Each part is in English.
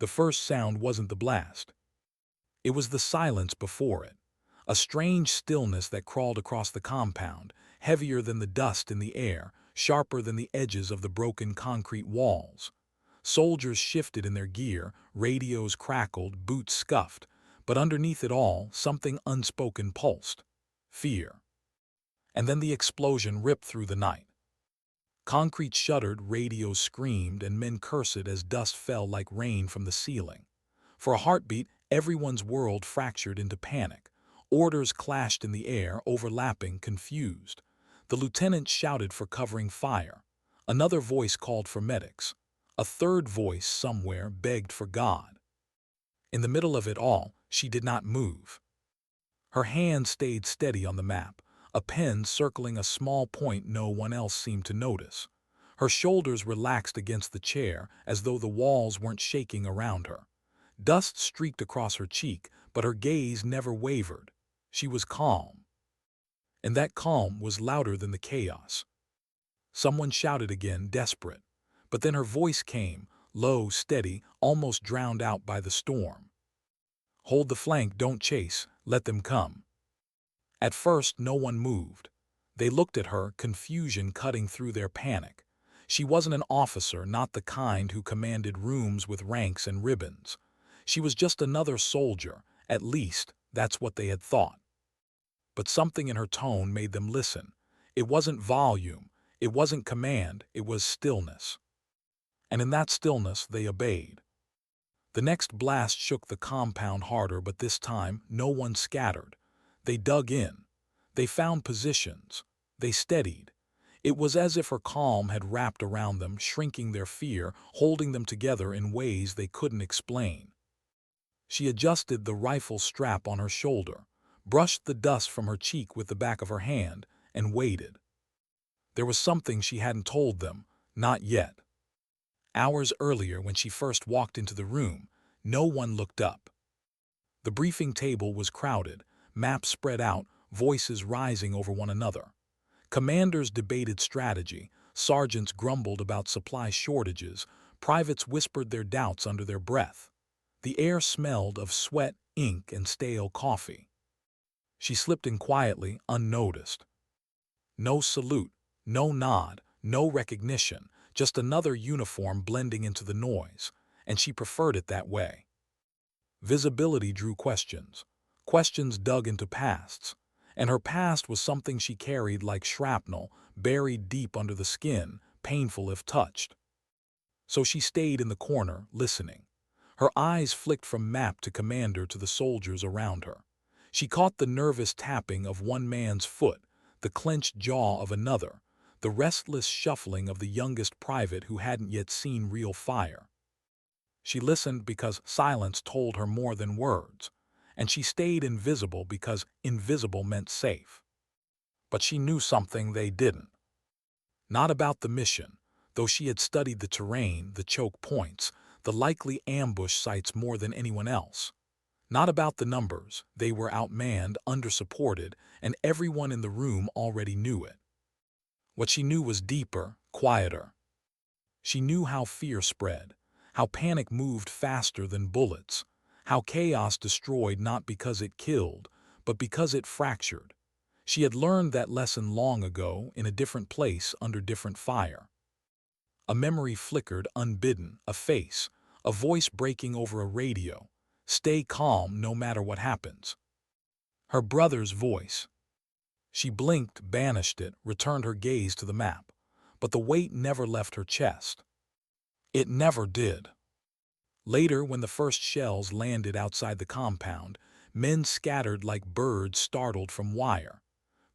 The first sound wasn't the blast. It was the silence before it, a strange stillness that crawled across the compound, heavier than the dust in the air, sharper than the edges of the broken concrete walls. Soldiers shifted in their gear, radios crackled, boots scuffed, but underneath it all, something unspoken pulsed. Fear. And then the explosion ripped through the night. Concrete shuddered, radios screamed, and men cursed as dust fell like rain from the ceiling. For a heartbeat, everyone's world fractured into panic. Orders clashed in the air, overlapping, confused. The lieutenant shouted for covering fire. Another voice called for medics. A third voice somewhere begged for God. In the middle of it all, she did not move. Her hand stayed steady on the map, a pen circling a small point no one else seemed to notice. Her shoulders relaxed against the chair as though the walls weren't shaking around her. Dust streaked across her cheek, but her gaze never wavered. She was calm. And that calm was louder than the chaos. Someone shouted again, desperate. But then her voice came, low, steady, almost drowned out by the storm. "Hold the flank, don't chase, let them come." At first, no one moved. They looked at her, confusion cutting through their panic. She wasn't an officer, not the kind who commanded rooms with ranks and ribbons. She was just another soldier, at least, that's what they had thought. But something in her tone made them listen. It wasn't volume, it wasn't command, it was stillness. And in that stillness, they obeyed. The next blast shook the compound harder, but this time, no one scattered. They dug in. They found positions. They steadied. It was as if her calm had wrapped around them, shrinking their fear, holding them together in ways they couldn't explain. She adjusted the rifle strap on her shoulder, brushed the dust from her cheek with the back of her hand, and waited. There was something she hadn't told them, not yet. Hours earlier, when she first walked into the room, no one looked up. The briefing table was crowded, maps spread out, voices rising over one another. Commanders debated strategy, sergeants grumbled about supply shortages, privates whispered their doubts under their breath. The air smelled of sweat, ink, and stale coffee. She slipped in quietly, unnoticed. No salute, no nod, no recognition, just another uniform blending into the noise, and she preferred it that way. Visibility drew questions. Questions dug into pasts, and her past was something she carried like shrapnel, buried deep under the skin, painful if touched. So she stayed in the corner, listening. Her eyes flicked from map to commander to the soldiers around her. She caught the nervous tapping of one man's foot, the clenched jaw of another, the restless shuffling of the youngest private who hadn't yet seen real fire. She listened because silence told her more than words, and she stayed invisible because invisible meant safe. But she knew something they didn't. Not about the mission, though she had studied the terrain, the choke points, the likely ambush sites more than anyone else. Not about the numbers, they were outmanned, undersupported, and everyone in the room already knew it. What she knew was deeper, quieter. She knew how fear spread, how panic moved faster than bullets, how chaos destroyed not because it killed, but because it fractured. She had learned that lesson long ago in a different place under different fire. A memory flickered unbidden, a face, a voice breaking over a radio. Stay calm no matter what happens. Her brother's voice. She blinked, banished it, returned her gaze to the map, but the weight never left her chest. It never did. Later, when the first shells landed outside the compound, men scattered like birds startled from wire.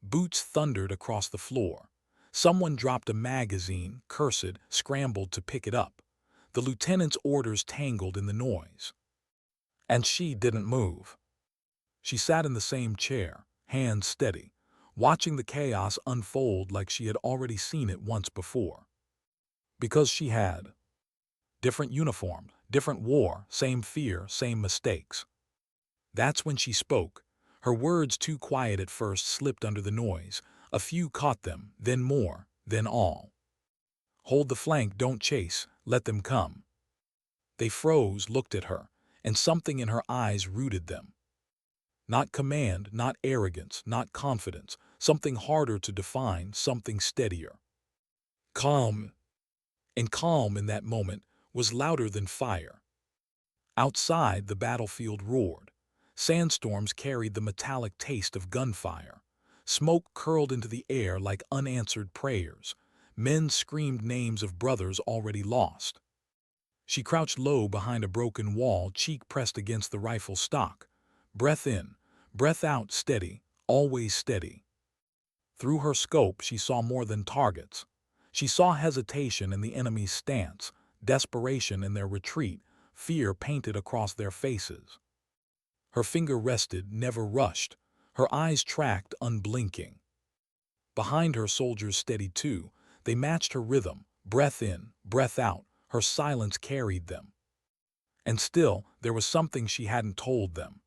Boots thundered across the floor. Someone dropped a magazine, cursed, scrambled to pick it up. The lieutenant's orders tangled in the noise. And she didn't move. She sat in the same chair, hands steady, watching the chaos unfold like she had already seen it once before. Because she had. Different uniform, different war, same fear, same mistakes. That's when she spoke. Her words, too quiet at first, slipped under the noise. A few caught them, then more, then all. "Hold the flank, don't chase, let them come." They froze, looked at her, and something in her eyes rooted them. Not command, not arrogance, not confidence, something harder to define, something steadier. Calm. And calm in that moment was louder than fire. Outside, the battlefield roared. Sandstorms carried the metallic taste of gunfire. Smoke curled into the air like unanswered prayers. Men screamed names of brothers already lost. She crouched low behind a broken wall, cheek pressed against the rifle stock. Breath in, breath out, steady, always steady. Through her scope, she saw more than targets. She saw hesitation in the enemy's stance, desperation in their retreat, fear painted across their faces. Her finger rested, never rushed. Her eyes tracked, unblinking. Behind her, soldiers steadied too. They matched her rhythm, breath in, breath out. Her silence carried them. And still, there was something she hadn't told them.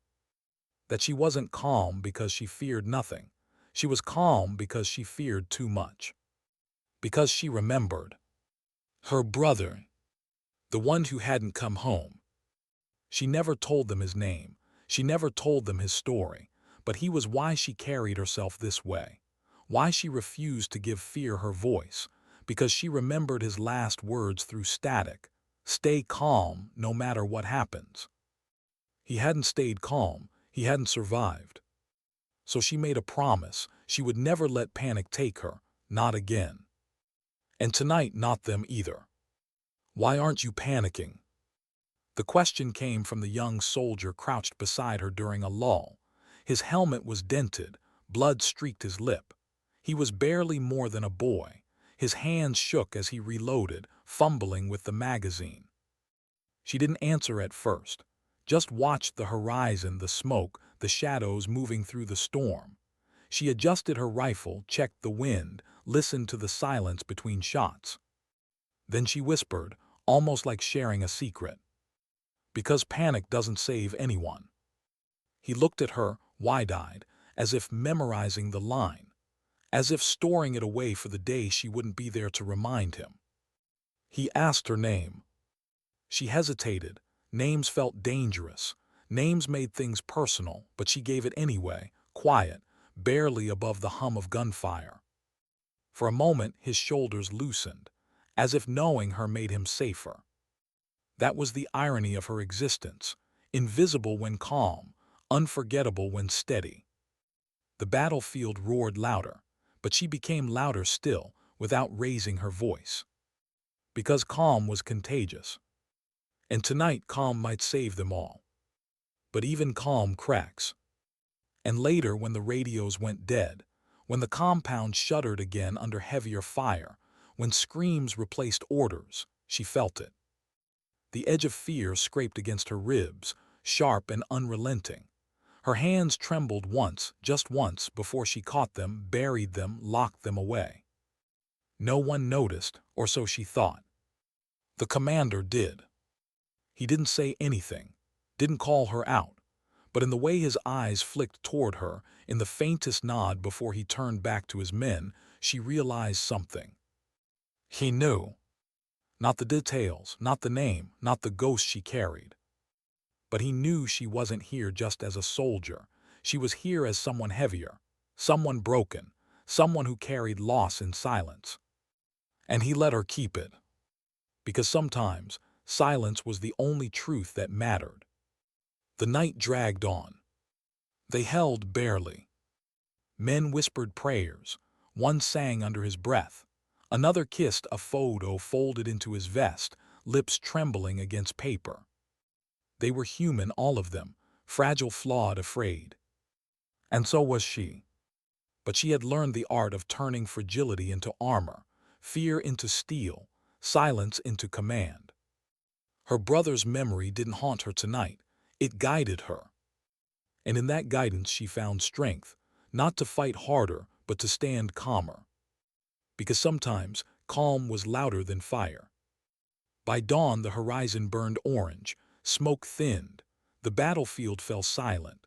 That she wasn't calm because she feared nothing. She was calm because she feared too much. Because she remembered. Her brother. The one who hadn't come home. She never told them his name. She never told them his story. But he was why she carried herself this way. Why she refused to give fear her voice. Because she remembered his last words through static. Stay calm, no matter what happens. He hadn't stayed calm. He hadn't survived. So she made a promise. She would never let panic take her. Not again. And tonight, not them either. Why aren't you panicking? The question came from the young soldier crouched beside her during a lull. His helmet was dented. Blood streaked his lip. He was barely more than a boy. His hands shook as he reloaded, fumbling with the magazine. She didn't answer at first. Just watched the horizon, the smoke, the shadows moving through the storm. She adjusted her rifle, checked the wind, listened to the silence between shots. Then she whispered, almost like sharing a secret. Because panic doesn't save anyone. He looked at her, wide-eyed, as if memorizing the line. As if storing it away for the day she wouldn't be there to remind him. He asked her name. She hesitated. Names felt dangerous. Names made things personal, but she gave it anyway, quiet, barely above the hum of gunfire. For a moment, his shoulders loosened, as if knowing her made him safer. That was the irony of her existence, invisible when calm, unforgettable when steady. The battlefield roared louder, but she became louder still, without raising her voice. Because calm was contagious. And tonight calm might save them all. But even calm cracks. And later, when the radios went dead, when the compound shuddered again under heavier fire, when screams replaced orders, she felt it. The edge of fear scraped against her ribs, sharp and unrelenting. Her hands trembled once, just once, before she caught them, buried them, locked them away. No one noticed, or so she thought. The commander did. He didn't say anything, didn't call her out, but in the way his eyes flicked toward her, in the faintest nod before he turned back to his men, she realized something. He knew. Not the details, not the name, not the ghost she carried. But he knew she wasn't here just as a soldier. She was here as someone heavier, someone broken, someone who carried loss in silence. And he let her keep it. Because sometimes, silence was the only truth that mattered. The night dragged on. They held barely. Men whispered prayers. One sang under his breath. Another kissed a photo folded into his vest, lips trembling against paper. They were human, all of them, fragile, flawed, afraid. And so was she. But she had learned the art of turning fragility into armor, fear into steel, silence into command. Her brother's memory didn't haunt her tonight. It guided her. And in that guidance she found strength, not to fight harder, but to stand calmer. Because sometimes calm was louder than fire. By dawn the horizon burned orange, smoke thinned, the battlefield fell silent.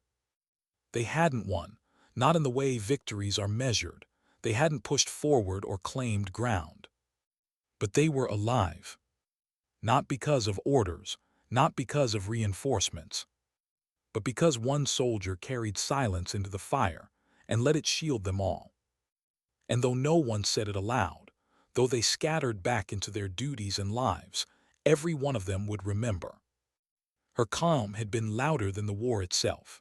They hadn't won, not in the way victories are measured. They hadn't pushed forward or claimed ground. But they were alive. Not because of orders, not because of reinforcements, but because one soldier carried silence into the fire and let it shield them all. And though no one said it aloud, though they scattered back into their duties and lives, every one of them would remember. Her calm had been louder than the war itself.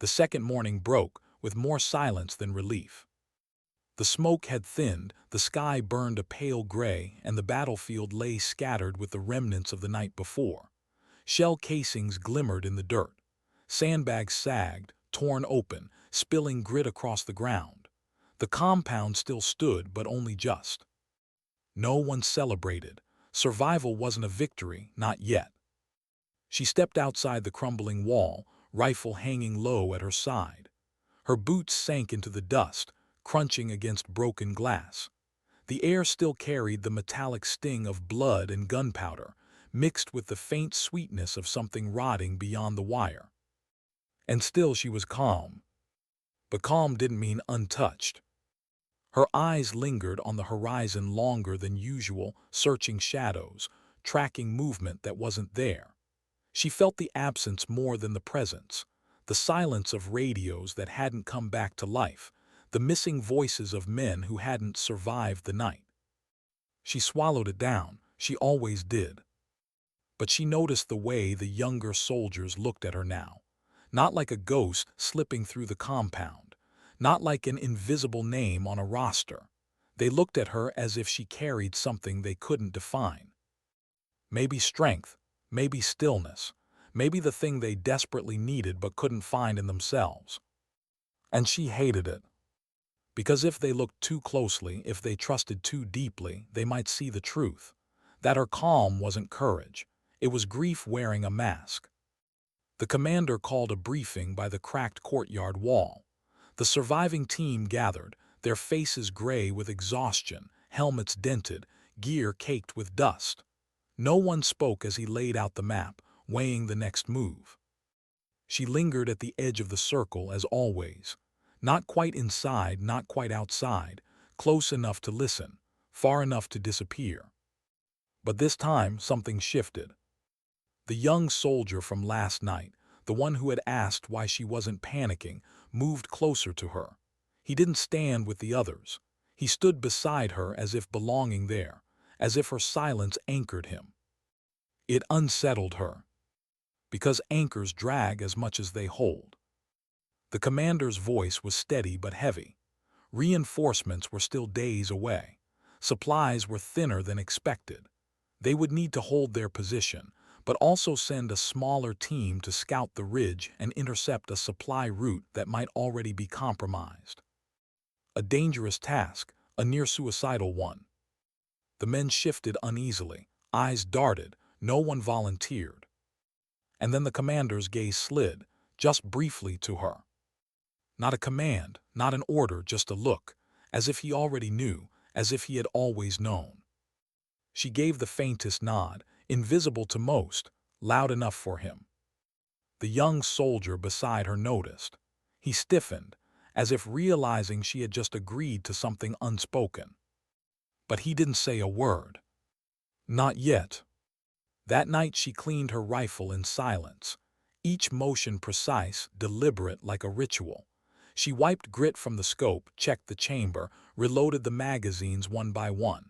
The second morning broke with more silence than relief. The smoke had thinned, the sky burned a pale gray, and the battlefield lay scattered with the remnants of the night before. Shell casings glimmered in the dirt. Sandbags sagged, torn open, spilling grit across the ground. The compound still stood, but only just. No one celebrated. Survival wasn't a victory, not yet. She stepped outside the crumbling wall, rifle hanging low at her side. Her boots sank into the dust, crunching against broken glass. The air still carried the metallic sting of blood and gunpowder, mixed with the faint sweetness of something rotting beyond the wire. And still she was calm. But calm didn't mean untouched. Her eyes lingered on the horizon longer than usual, searching shadows, tracking movement that wasn't there. She felt the absence more than the presence, the silence of radios that hadn't come back to life, the missing voices of men who hadn't survived the night. She swallowed it down, she always did. But she noticed the way the younger soldiers looked at her now, not like a ghost slipping through the compound, not like an invisible name on a roster. They looked at her as if she carried something they couldn't define. Maybe strength, maybe stillness, maybe the thing they desperately needed but couldn't find in themselves. And she hated it. Because if they looked too closely, if they trusted too deeply, they might see the truth. That her calm wasn't courage. It was grief wearing a mask. The commander called a briefing by the cracked courtyard wall. The surviving team gathered, their faces gray with exhaustion, helmets dented, gear caked with dust. No one spoke as he laid out the map, weighing the next move. She lingered at the edge of the circle as always. Not quite inside, not quite outside, close enough to listen, far enough to disappear. But this time something shifted. The young soldier from last night, the one who had asked why she wasn't panicking, moved closer to her. He didn't stand with the others. He stood beside her as if belonging there, as if her silence anchored him. It unsettled her, because anchors drag as much as they hold. The commander's voice was steady but heavy. Reinforcements were still days away. Supplies were thinner than expected. They would need to hold their position, but also send a smaller team to scout the ridge and intercept a supply route that might already be compromised. A dangerous task, a near-suicidal one. The men shifted uneasily, eyes darted, no one volunteered. And then the commander's gaze slid, just briefly, to her. Not a command, not an order, just a look, as if he already knew, as if he had always known. She gave the faintest nod, invisible to most, loud enough for him. The young soldier beside her noticed. He stiffened, as if realizing she had just agreed to something unspoken. But he didn't say a word. Not yet. That night she cleaned her rifle in silence, each motion precise, deliberate like a ritual. She wiped grit from the scope, checked the chamber, reloaded the magazines one by one.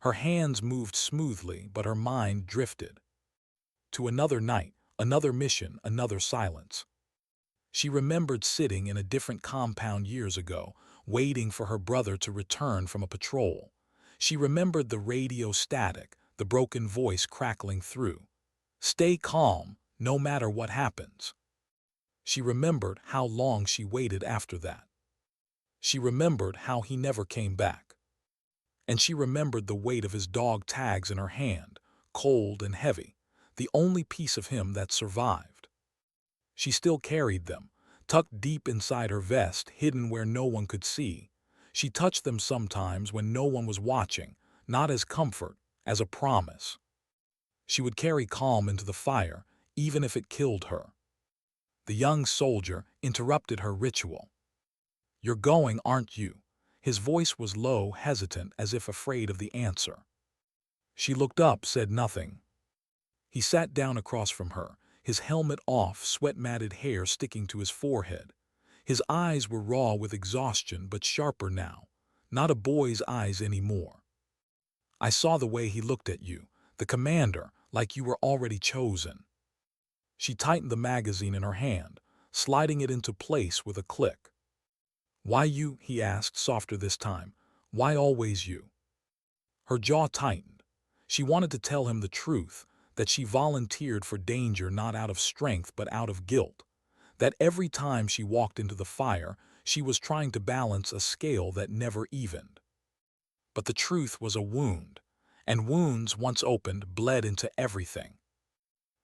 Her hands moved smoothly, but her mind drifted. To another night, another mission, another silence. She remembered sitting in a different compound years ago, waiting for her brother to return from a patrol. She remembered the radio static, the broken voice crackling through. Stay calm, no matter what happens. She remembered how long she waited after that. She remembered how he never came back. And she remembered the weight of his dog tags in her hand, cold and heavy, the only piece of him that survived. She still carried them, tucked deep inside her vest, hidden where no one could see. She touched them sometimes when no one was watching, not as comfort, as a promise. She would carry calm into the fire, even if it killed her. The young soldier interrupted her ritual. "You're going, aren't you?" His voice was low, hesitant, as if afraid of the answer. She looked up, said nothing. He sat down across from her, his helmet off, sweat-matted hair sticking to his forehead. His eyes were raw with exhaustion but sharper now, not a boy's eyes anymore. I saw the way he looked at you, the commander, like you were already chosen. She tightened the magazine in her hand, sliding it into place with a click. Why you? He asked, softer this time. Why always you? Her jaw tightened. She wanted to tell him the truth, that she volunteered for danger not out of strength but out of guilt, that every time she walked into the fire, she was trying to balance a scale that never evened. But the truth was a wound, and wounds, once opened, bled into everything.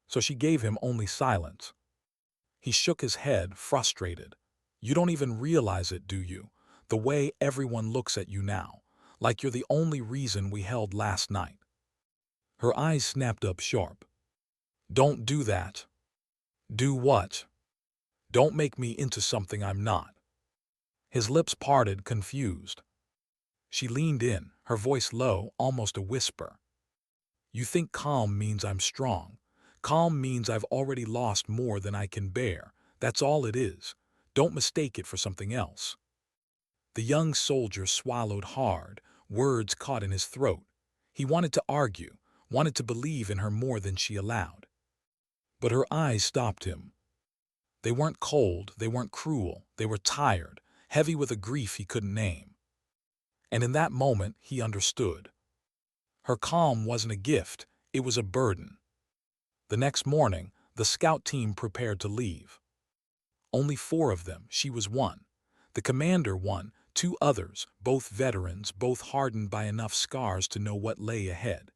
So she gave him only silence. He shook his head, frustrated. You don't even realize it, do you? The way everyone looks at you now, like you're the only reason we held last night. Her eyes snapped up sharp. Don't do that. Do what? Don't make me into something I'm not. His lips parted, confused. She leaned in, her voice low, almost a whisper. You think calm means I'm strong. Calm means I've already lost more than I can bear. That's all it is. Don't mistake it for something else. The young soldier swallowed hard, words caught in his throat. He wanted to argue, wanted to believe in her more than she allowed. But her eyes stopped him. They weren't cold, they weren't cruel, they were tired, heavy with a grief he couldn't name. And in that moment, he understood. Her calm wasn't a gift, it was a burden. The next morning, the scout team prepared to leave. Only 4 of them, she was one. The commander one, 2 others, both veterans, both hardened by enough scars to know what lay ahead.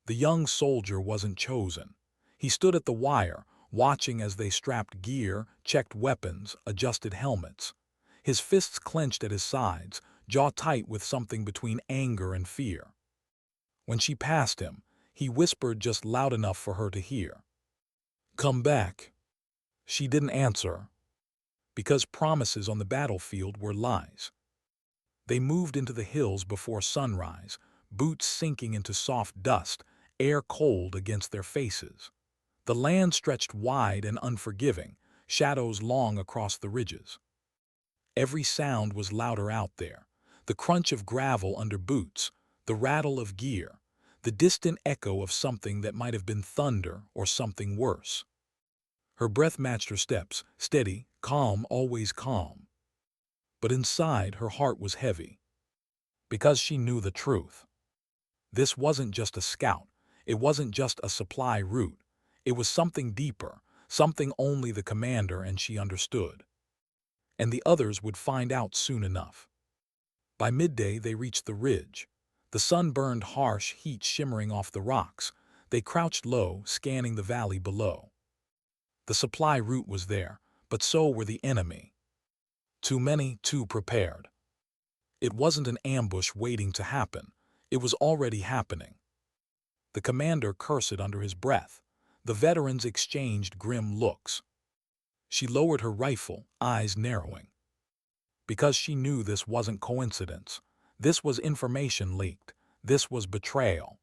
The young soldier wasn't chosen. He stood at the wire, watching as they strapped gear, checked weapons, adjusted helmets. His fists clenched at his sides, jaw tight with something between anger and fear. When she passed him, he whispered just loud enough for her to hear. Come back. She didn't answer, because promises on the battlefield were lies. They moved into the hills before sunrise, boots sinking into soft dust, air cold against their faces. The land stretched wide and unforgiving, shadows long across the ridges. Every sound was louder out there, the crunch of gravel under boots, the rattle of gear, the distant echo of something that might have been thunder or something worse. Her breath matched her steps, steady, calm, always calm. But inside, her heart was heavy, because she knew the truth. This wasn't just a scout, it wasn't just a supply route. It was something deeper, something only the commander and she understood. And the others would find out soon enough. By midday, they reached the ridge. The sun burned harsh heat shimmering off the rocks. They crouched low, scanning the valley below. The supply route was there, but so were the enemy. Too many, too prepared. It wasn't an ambush waiting to happen. It was already happening. The commander cursed under his breath. The veterans exchanged grim looks. She lowered her rifle, eyes narrowing. Because she knew this wasn't coincidence. This was information leaked. This was betrayal.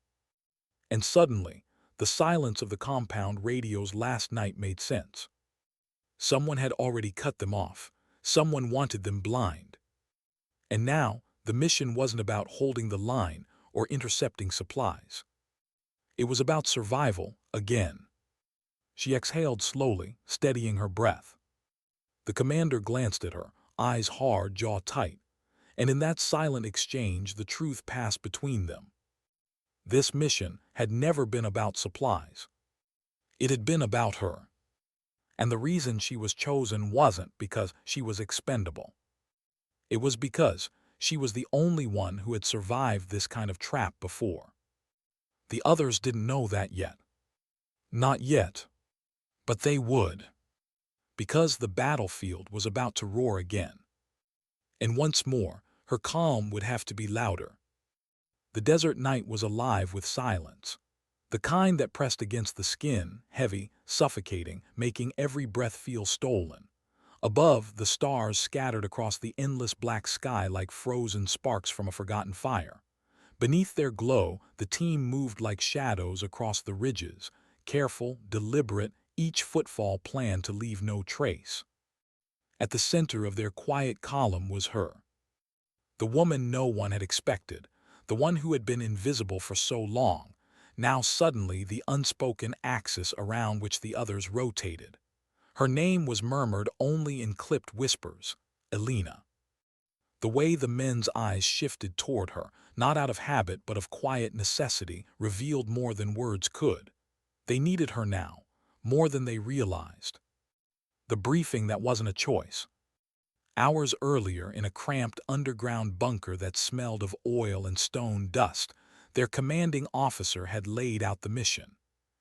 And suddenly, the silence of the compound radios last night made sense. Someone had already cut them off. Someone wanted them blind. And now, the mission wasn't about holding the line or intercepting supplies. It was about survival again. She exhaled slowly, steadying her breath. The commander glanced at her, eyes hard, jaw tight, and in that silent exchange the truth passed between them. This mission had never been about supplies. It had been about her. And the reason she was chosen wasn't because she was expendable. It was because she was the only one who had survived this kind of trap before. The others didn't know that yet. Not yet. But they would. Because the battlefield was about to roar again. And once more, her calm would have to be louder. The desert night was alive with silence. The kind that pressed against the skin, heavy, suffocating, making every breath feel stolen. Above, the stars scattered across the endless black sky like frozen sparks from a forgotten fire. Beneath their glow, the team moved like shadows across the ridges, careful, deliberate, each footfall planned to leave no trace. At the center of their quiet column was her. The woman no one had expected, the one who had been invisible for so long, now suddenly the unspoken axis around which the others rotated. Her name was murmured only in clipped whispers, Elena. The way the men's eyes shifted toward her, not out of habit but of quiet necessity, revealed more than words could. They needed her now, more than they realized. The briefing that wasn't a choice. Hours earlier, in a cramped underground bunker that smelled of oil and stone dust, their commanding officer had laid out the mission.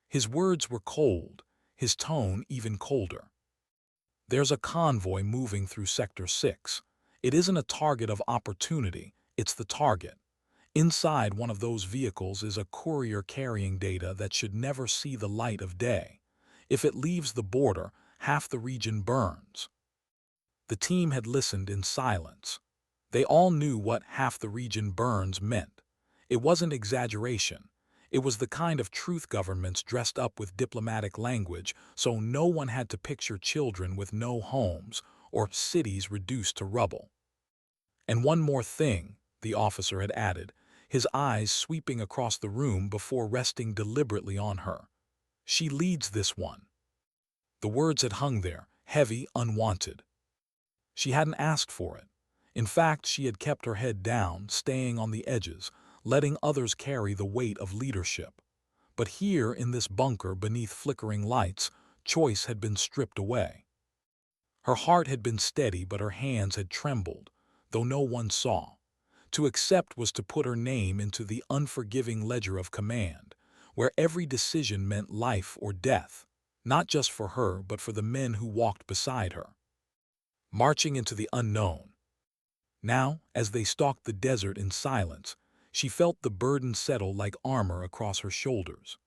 His words were cold, his tone even colder. There's a convoy moving through Sector 6. It isn't a target of opportunity, it's the target. Inside one of those vehicles is a courier carrying data that should never see the light of day. If it leaves the border, half the region burns. The team had listened in silence. They all knew what "half the region burns" meant. It wasn't exaggeration. It was the kind of truth governments dressed up with diplomatic language so no one had to picture children with no homes or cities reduced to rubble. And one more thing, the officer had added, his eyes sweeping across the room before resting deliberately on her. She leads this one. The words had hung there, heavy, unwanted. She hadn't asked for it. In fact, she had kept her head down, staying on the edges, letting others carry the weight of leadership. But here, in this bunker beneath flickering lights, choice had been stripped away. Her heart had been steady, but her hands had trembled, though no one saw. To accept was to put her name into the unforgiving ledger of command, where every decision meant life or death, not just for her but for the men who walked beside her. Marching into the unknown. Now, as they stalked the desert in silence, she felt the burden settle like armor across her shoulders.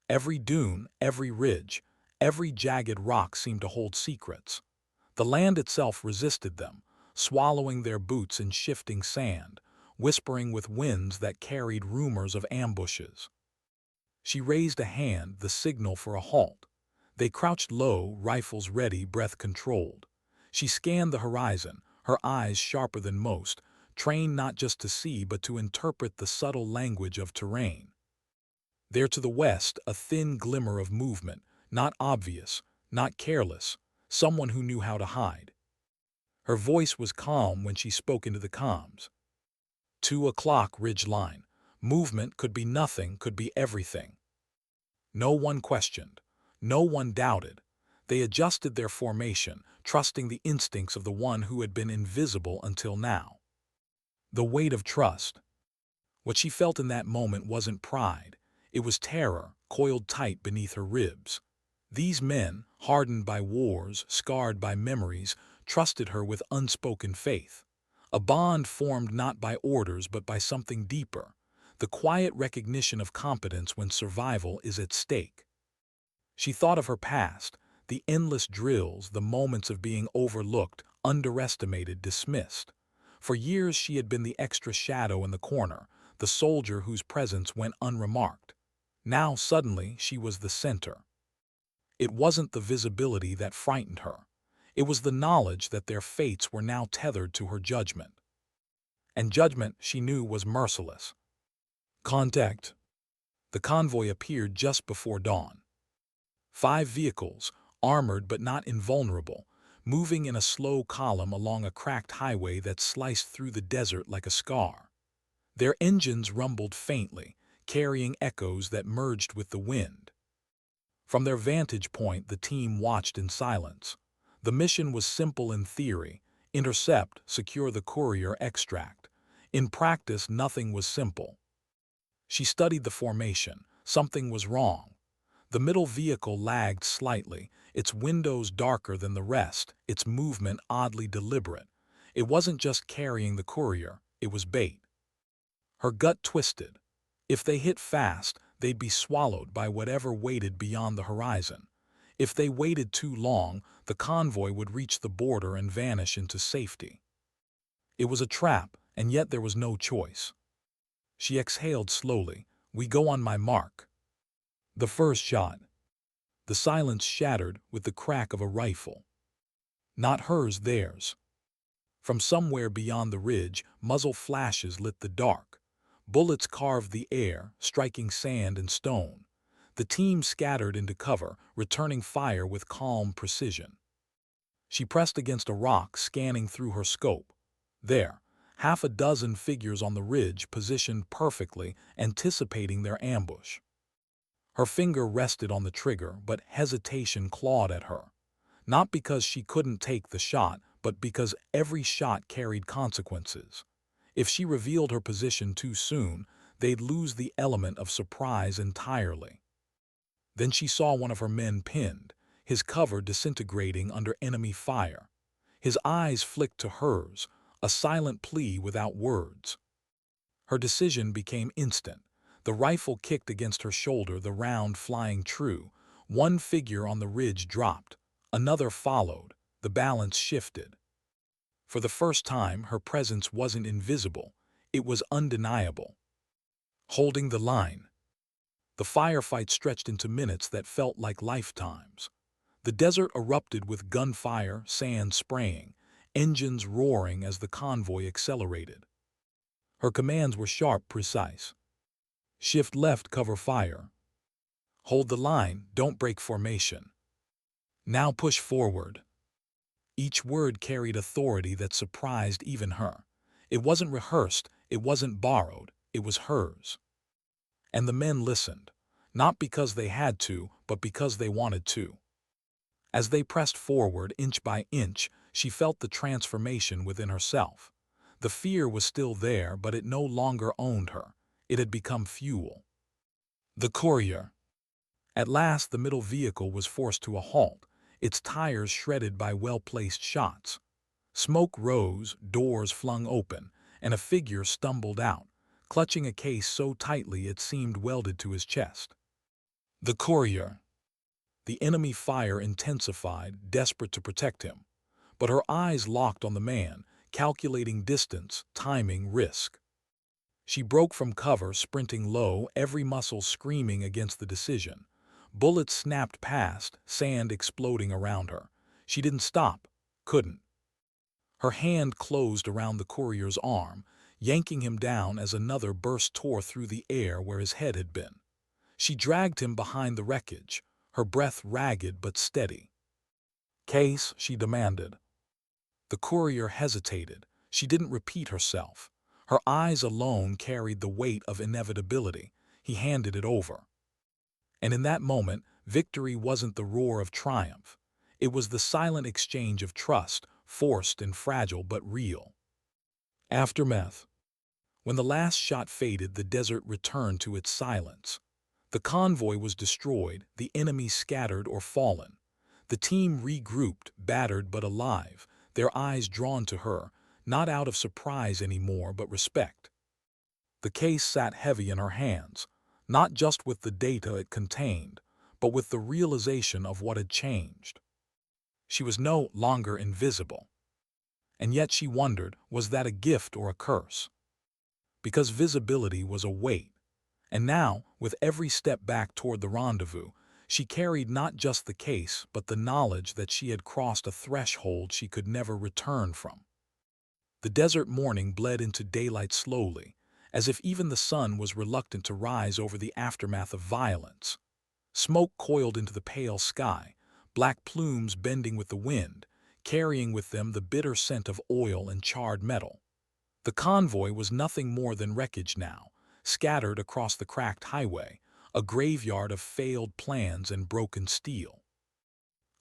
Every dune, every ridge, every jagged rock seemed to hold secrets. The land itself resisted them, swallowing their boots in shifting sand, whispering with winds that carried rumors of ambushes. She raised a hand, the signal for a halt. They crouched low, rifles ready, breath controlled. She scanned the horizon, her eyes sharper than most, trained not just to see but to interpret the subtle language of terrain. There to the west, a thin glimmer of movement, not obvious, not careless, someone who knew how to hide. Her voice was calm when she spoke into the comms. 2 o'clock ridge line. Movement could be nothing, could be everything. No one questioned. No one doubted. They adjusted their formation, trusting the instincts of the one who had been invisible until now. The weight of trust. What she felt in that moment wasn't pride. It was terror, coiled tight beneath her ribs. These men, hardened by wars, scarred by memories, trusted her with unspoken faith. A bond formed not by orders but by something deeper, the quiet recognition of competence when survival is at stake. She thought of her past, the endless drills, the moments of being overlooked, underestimated, dismissed. For years she had been the extra shadow in the corner, the soldier whose presence went unremarked. Now suddenly she was the center. It wasn't the visibility that frightened her. It was the knowledge that their fates were now tethered to her judgment. And judgment, she knew, was merciless. Contact. The convoy appeared just before dawn. 5 vehicles, armored but not invulnerable, moving in a slow column along a cracked highway that sliced through the desert like a scar. Their engines rumbled faintly, carrying echoes that merged with the wind. From their vantage point, the team watched in silence. The mission was simple in theory: intercept, secure the courier, extract. In practice, nothing was simple. She studied the formation. Something was wrong. The middle vehicle lagged slightly, its windows darker than the rest, its movement oddly deliberate. It wasn't just carrying the courier, it was bait. Her gut twisted. If they hit fast, they'd be swallowed by whatever waited beyond the horizon. If they waited too long, the convoy would reach the border and vanish into safety. It was a trap, and yet there was no choice. She exhaled slowly. We go on my mark. The first shot. The silence shattered with the crack of a rifle. Not hers, theirs. From somewhere beyond the ridge, muzzle flashes lit the dark. Bullets carved the air, striking sand and stone. The team scattered into cover, returning fire with calm precision. She pressed against a rock, scanning through her scope. There, half a dozen figures on the ridge positioned perfectly, anticipating their ambush. Her finger rested on the trigger, but hesitation clawed at her. Not because she couldn't take the shot, but because every shot carried consequences. If she revealed her position too soon, they'd lose the element of surprise entirely. Then she saw one of her men pinned, his cover disintegrating under enemy fire. His eyes flicked to hers, a silent plea without words. Her decision became instant. The rifle kicked against her shoulder, the round flying true. One figure on the ridge dropped. Another followed. The balance shifted. For the first time, her presence wasn't invisible. It was undeniable. Holding the line. The firefight stretched into minutes that felt like lifetimes. The desert erupted with gunfire, sand spraying, engines roaring as the convoy accelerated. Her commands were sharp, precise. Shift left, cover fire. Hold the line, don't break formation. Now push forward. Each word carried authority that surprised even her. It wasn't rehearsed, it wasn't borrowed, it was hers. And the men listened, not because they had to, but because they wanted to. As they pressed forward inch by inch, she felt the transformation within herself. The fear was still there, but it no longer owned her. It had become fuel. The courier. At last, the middle vehicle was forced to a halt, its tires shredded by well-placed shots. Smoke rose, doors flung open, and a figure stumbled out, clutching a case so tightly it seemed welded to his chest. The courier. The enemy fire intensified, desperate to protect him. But her eyes locked on the man, calculating distance, timing, risk. She broke from cover, sprinting low, every muscle screaming against the decision. Bullets snapped past, sand exploding around her. She didn't stop, couldn't. Her hand closed around the courier's arm, yanking him down as another burst tore through the air where his head had been. She dragged him behind the wreckage, her breath ragged but steady. "Case," she demanded. The courier hesitated. She didn't repeat herself. Her eyes alone carried the weight of inevitability. He handed it over. And in that moment, victory wasn't the roar of triumph. It was the silent exchange of trust, forced and fragile but real. Aftermath. When the last shot faded, the desert returned to its silence. The convoy was destroyed, the enemy scattered or fallen. The team regrouped, battered but alive, their eyes drawn to her, not out of surprise anymore but respect. The case sat heavy in her hands, not just with the data it contained, but with the realization of what had changed. She was no longer invisible. And yet she wondered, was that a gift or a curse? Because visibility was a weight. And now, with every step back toward the rendezvous, she carried not just the case, but the knowledge that she had crossed a threshold she could never return from. The desert morning bled into daylight slowly, as if even the sun was reluctant to rise over the aftermath of violence. Smoke coiled into the pale sky, black plumes bending with the wind, carrying with them the bitter scent of oil and charred metal. The convoy was nothing more than wreckage now, scattered across the cracked highway, a graveyard of failed plans and broken steel.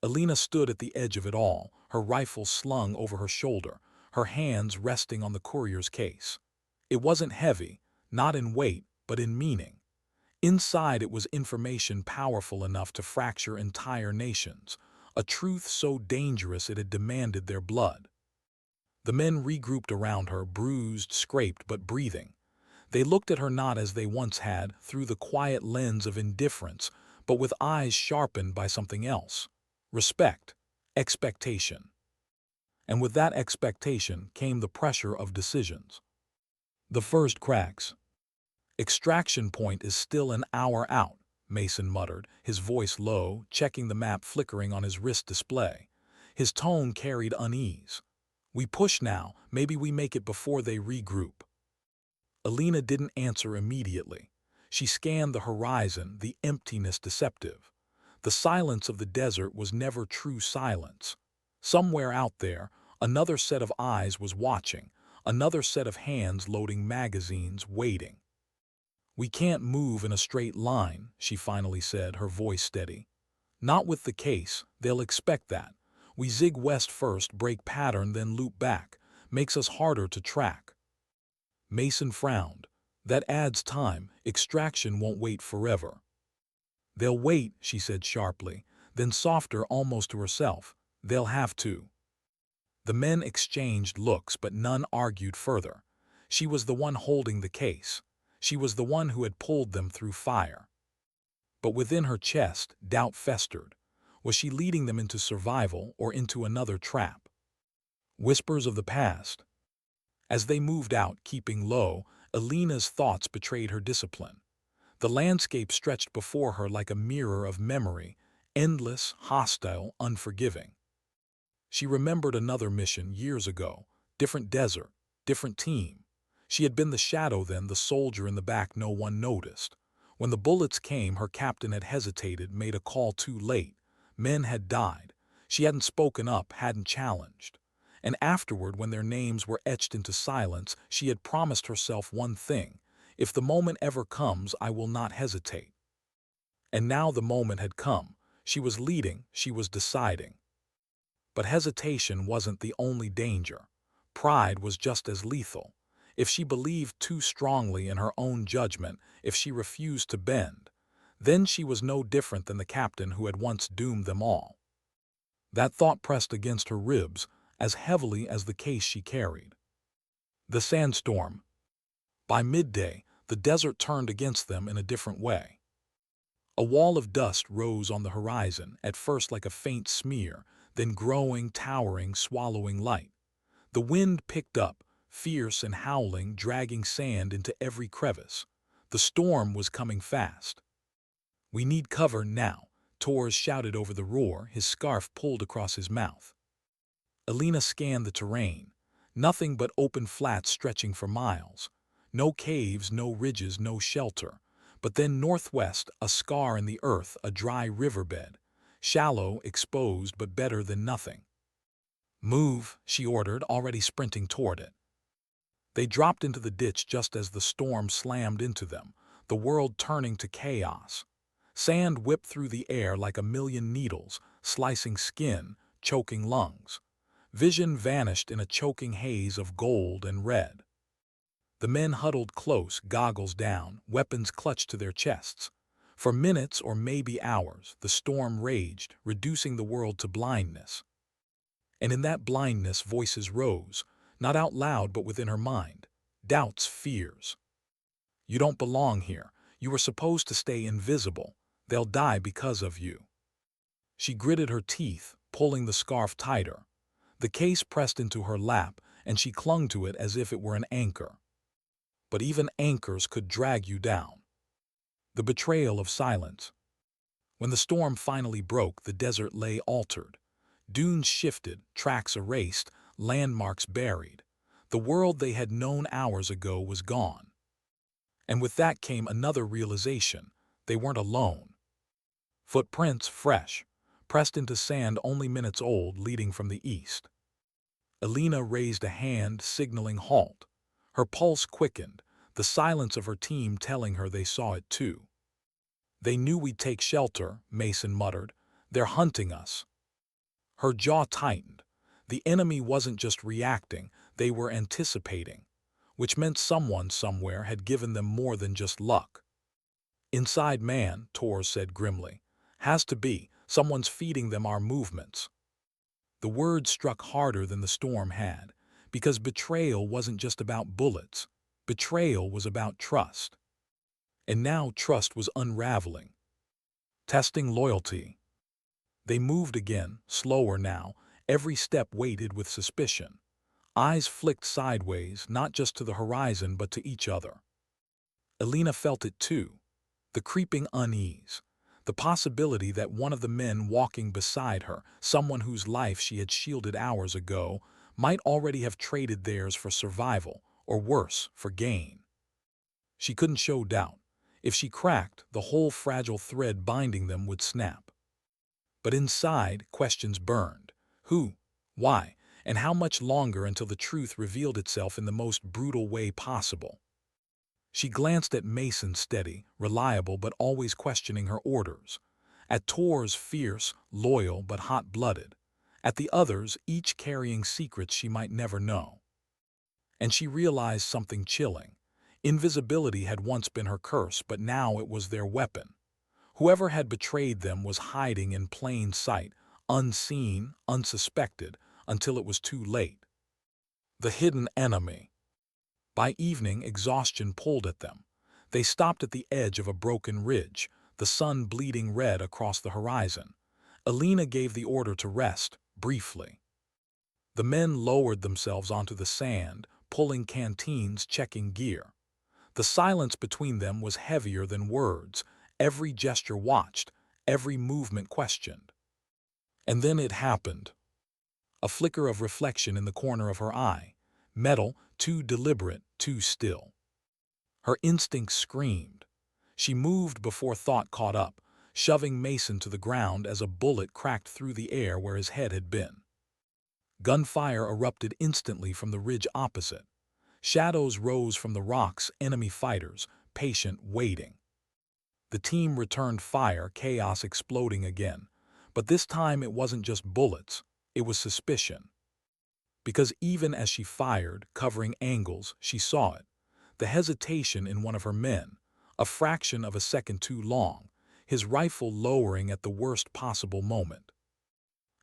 Alina stood at the edge of it all, her rifle slung over her shoulder, her hands resting on the courier's case. It wasn't heavy, not in weight, but in meaning. Inside it was information powerful enough to fracture entire nations, a truth so dangerous it had demanded their blood. The men regrouped around her, bruised, scraped, but breathing. They looked at her not as they once had, through the quiet lens of indifference, but with eyes sharpened by something else. Respect, expectation. And with that expectation came the pressure of decisions. The first cracks. Extraction point is still an hour out, Mason muttered, his voice low, checking the map flickering on his wrist display. His tone carried unease. We push now, maybe we make it before they regroup. Alina didn't answer immediately. She scanned the horizon, the emptiness deceptive. The silence of the desert was never true silence. Somewhere out there, another set of eyes was watching, another set of hands loading magazines, waiting. We can't move in a straight line, she finally said, her voice steady. Not with the case, they'll expect that. We zig west first, break pattern, then loop back. Makes us harder to track. Mason frowned. That adds time. Extraction won't wait forever. They'll wait, she said sharply, then softer almost to herself. They'll have to. The men exchanged looks, but none argued further. She was the one holding the case. She was the one who had pulled them through fire. But within her chest, doubt festered. Was she leading them into survival or into another trap? Whispers of the past. As they moved out, keeping low, Alina's thoughts betrayed her discipline. The landscape stretched before her like a mirror of memory, endless, hostile, unforgiving. She remembered another mission years ago, different desert, different team. She had been the shadow then, the soldier in the back no one noticed. When the bullets came, her captain had hesitated, made a call too late. Men had died. She hadn't spoken up, hadn't challenged. And afterward, when their names were etched into silence, she had promised herself one thing: if the moment ever comes, I will not hesitate. And now the moment had come. She was leading, she was deciding. But hesitation wasn't the only danger. Pride was just as lethal. If she believed too strongly in her own judgment, if she refused to bend, then she was no different than the captain who had once doomed them all. That thought pressed against her ribs as heavily as the case she carried. The sandstorm. By midday, the desert turned against them in a different way. A wall of dust rose on the horizon, at first like a faint smear, then growing, towering, swallowing light. The wind picked up, fierce and howling, dragging sand into every crevice. The storm was coming fast. We need cover now, Torres shouted over the roar, his scarf pulled across his mouth. Alina scanned the terrain. Nothing but open flats stretching for miles. No caves, no ridges, no shelter. But then northwest, a scar in the earth, a dry riverbed. Shallow, exposed, but better than nothing. Move, she ordered, already sprinting toward it. They dropped into the ditch just as the storm slammed into them, the world turning to chaos. Sand whipped through the air like a million needles, slicing skin, choking lungs. Vision vanished in a choking haze of gold and red. The men huddled close, goggles down, weapons clutched to their chests. For minutes or maybe hours, the storm raged, reducing the world to blindness. And in that blindness, voices rose, not out loud but within her mind. Doubts, fears. You don't belong here. You were supposed to stay invisible. They'll die because of you. She gritted her teeth, pulling the scarf tighter. The case pressed into her lap, and she clung to it as if it were an anchor. But even anchors could drag you down. The betrayal of silence. When the storm finally broke, the desert lay altered. Dunes shifted, tracks erased, landmarks buried. The world they had known hours ago was gone. And with that came another realization: they weren't alone. Footprints, fresh, pressed into sand only minutes old, leading from the east. Alina raised a hand, signaling halt. Her pulse quickened, the silence of her team telling her they saw it too. They knew we'd take shelter, Mason muttered. They're hunting us. Her jaw tightened. The enemy wasn't just reacting, they were anticipating, which meant someone somewhere had given them more than just luck. Inside man, Torres said grimly. Has to be. Someone's feeding them our movements. The word struck harder than the storm had, because betrayal wasn't just about bullets. Betrayal was about trust. And now trust was unraveling. Testing loyalty. They moved again, slower now, every step weighted with suspicion. Eyes flicked sideways, not just to the horizon but to each other. Alina felt it too. The creeping unease. The possibility that one of the men walking beside her, someone whose life she had shielded hours ago, might already have traded theirs for survival, or worse, for gain. She couldn't show doubt. If she cracked, the whole fragile thread binding them would snap. But inside, questions burned. Who? Why? And how much longer until the truth revealed itself in the most brutal way possible? She glanced at Mason, steady, reliable, but always questioning her orders. At Tor's, fierce, loyal, but hot-blooded. At the others, each carrying secrets she might never know. And she realized something chilling. Invisibility had once been her curse, but now it was their weapon. Whoever had betrayed them was hiding in plain sight, unseen, unsuspected, until it was too late. The hidden enemy. By evening, exhaustion pulled at them. They stopped at the edge of a broken ridge, the sun bleeding red across the horizon. Alina gave the order to rest, briefly. The men lowered themselves onto the sand, pulling canteens, checking gear. The silence between them was heavier than words. Every gesture watched, every movement questioned. And then it happened. A flicker of reflection in the corner of her eye. Metal, too deliberate, too still. Her instincts screamed. She moved before thought caught up, shoving Mason to the ground as a bullet cracked through the air where his head had been. Gunfire erupted instantly from the ridge opposite. Shadows rose from the rocks, enemy fighters, patient, waiting. The team returned fire, chaos exploding again. But this time it wasn't just bullets, it was suspicion. Because even as she fired, covering angles, she saw it. The hesitation in one of her men, a fraction of a second too long, his rifle lowering at the worst possible moment.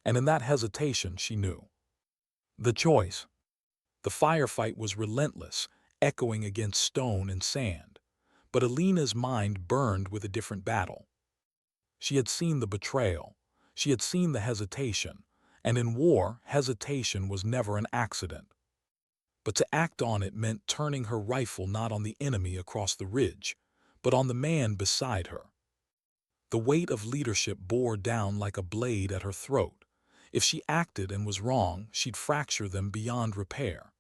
And in that hesitation, she knew. The choice. The firefight was relentless, echoing against stone and sand. But Alina's mind burned with a different battle. She had seen the betrayal. She had seen the hesitation. And in war, hesitation was never an accident. But to act on it meant turning her rifle not on the enemy across the ridge, but on the man beside her. The weight of leadership bore down like a blade at her throat. If she acted and was wrong, she'd fracture them beyond repair.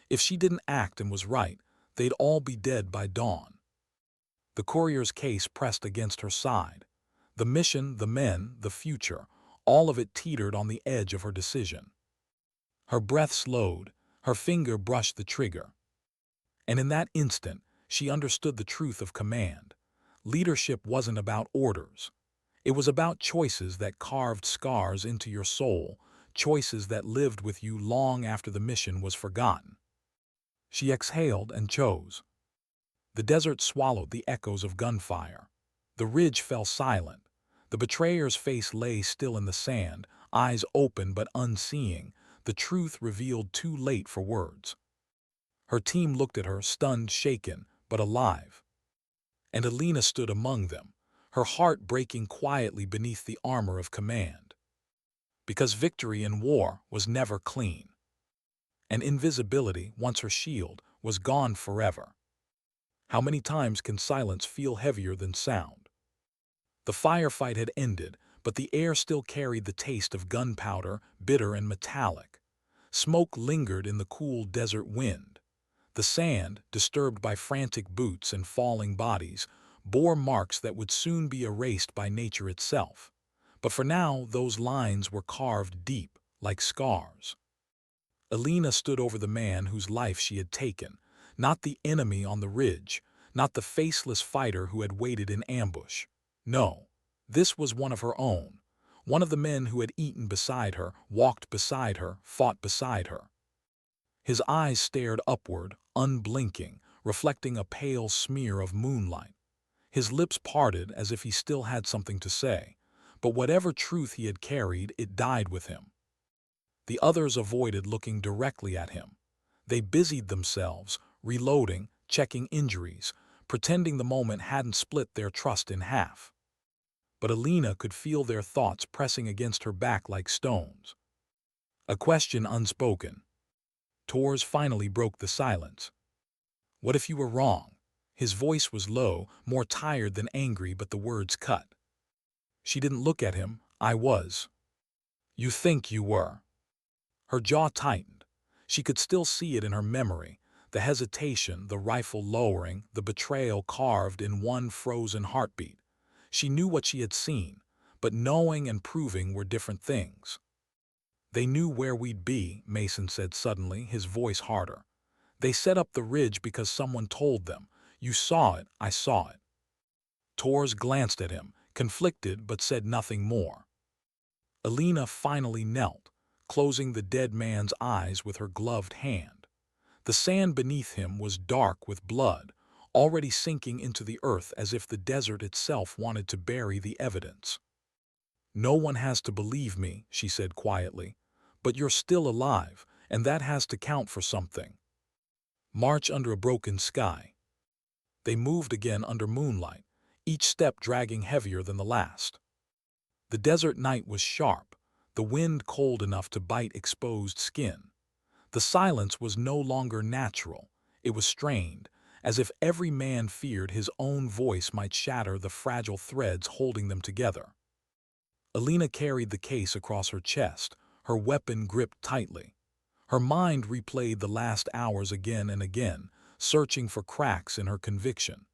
If she didn't act and was right, they'd all be dead by dawn. The courier's case pressed against her side. The mission, the men, the future, all of it teetered on the edge of her decision. Her breath slowed, her finger brushed the trigger. And in that instant, she understood the truth of command. Leadership wasn't about orders. It was about choices that carved scars into your soul, choices that lived with you long after the mission was forgotten. She exhaled and chose. The desert swallowed the echoes of gunfire. The ridge fell silent. The betrayer's face lay still in the sand, eyes open but unseeing, the truth revealed too late for words. Her team looked at her, stunned, shaken, but alive. And Alina stood among them, her heart breaking quietly beneath the armor of command. Because victory in war was never clean. And invisibility, once her shield, was gone forever. How many times can silence feel heavier than sound? The firefight had ended, but the air still carried the taste of gunpowder, bitter and metallic. Smoke lingered in the cool desert wind. The sand, disturbed by frantic boots and falling bodies, bore marks that would soon be erased by nature itself. But for now, those lines were carved deep, like scars. Alina stood over the man whose life she had taken, not the enemy on the ridge, not the faceless fighter who had waited in ambush. No, this was one of her own, one of the men who had eaten beside her, walked beside her, fought beside her. His eyes stared upward, unblinking, reflecting a pale smear of moonlight. His lips parted as if he still had something to say, but whatever truth he had carried, it died with him. The others avoided looking directly at him. They busied themselves, reloading, checking injuries, pretending the moment hadn't split their trust in half. But Alina could feel their thoughts pressing against her back like stones. A question unspoken. Tors finally broke the silence. What if you were wrong? His voice was low, more tired than angry, but the words cut. She didn't look at him. I was. You think you were. Her jaw tightened. She could still see it in her memory, the hesitation, the rifle lowering, the betrayal carved in one frozen heartbeat. She knew what she had seen, but knowing and proving were different things. They knew where we'd be, Mason said suddenly, his voice harder. They set up the ridge because someone told them. You saw it, I saw it. Tors glanced at him, conflicted but said nothing more. Alina finally knelt, closing the dead man's eyes with her gloved hand. The sand beneath him was dark with blood, already sinking into the earth as if the desert itself wanted to bury the evidence. No one has to believe me, she said quietly, but you're still alive, and that has to count for something. March under a broken sky. They moved again under moonlight, each step dragging heavier than the last. The desert night was sharp, the wind cold enough to bite exposed skin. The silence was no longer natural, it was strained, as if every man feared his own voice might shatter the fragile threads holding them together. Alina carried the case across her chest, her weapon gripped tightly. Her mind replayed the last hours again and again, searching for cracks in her conviction.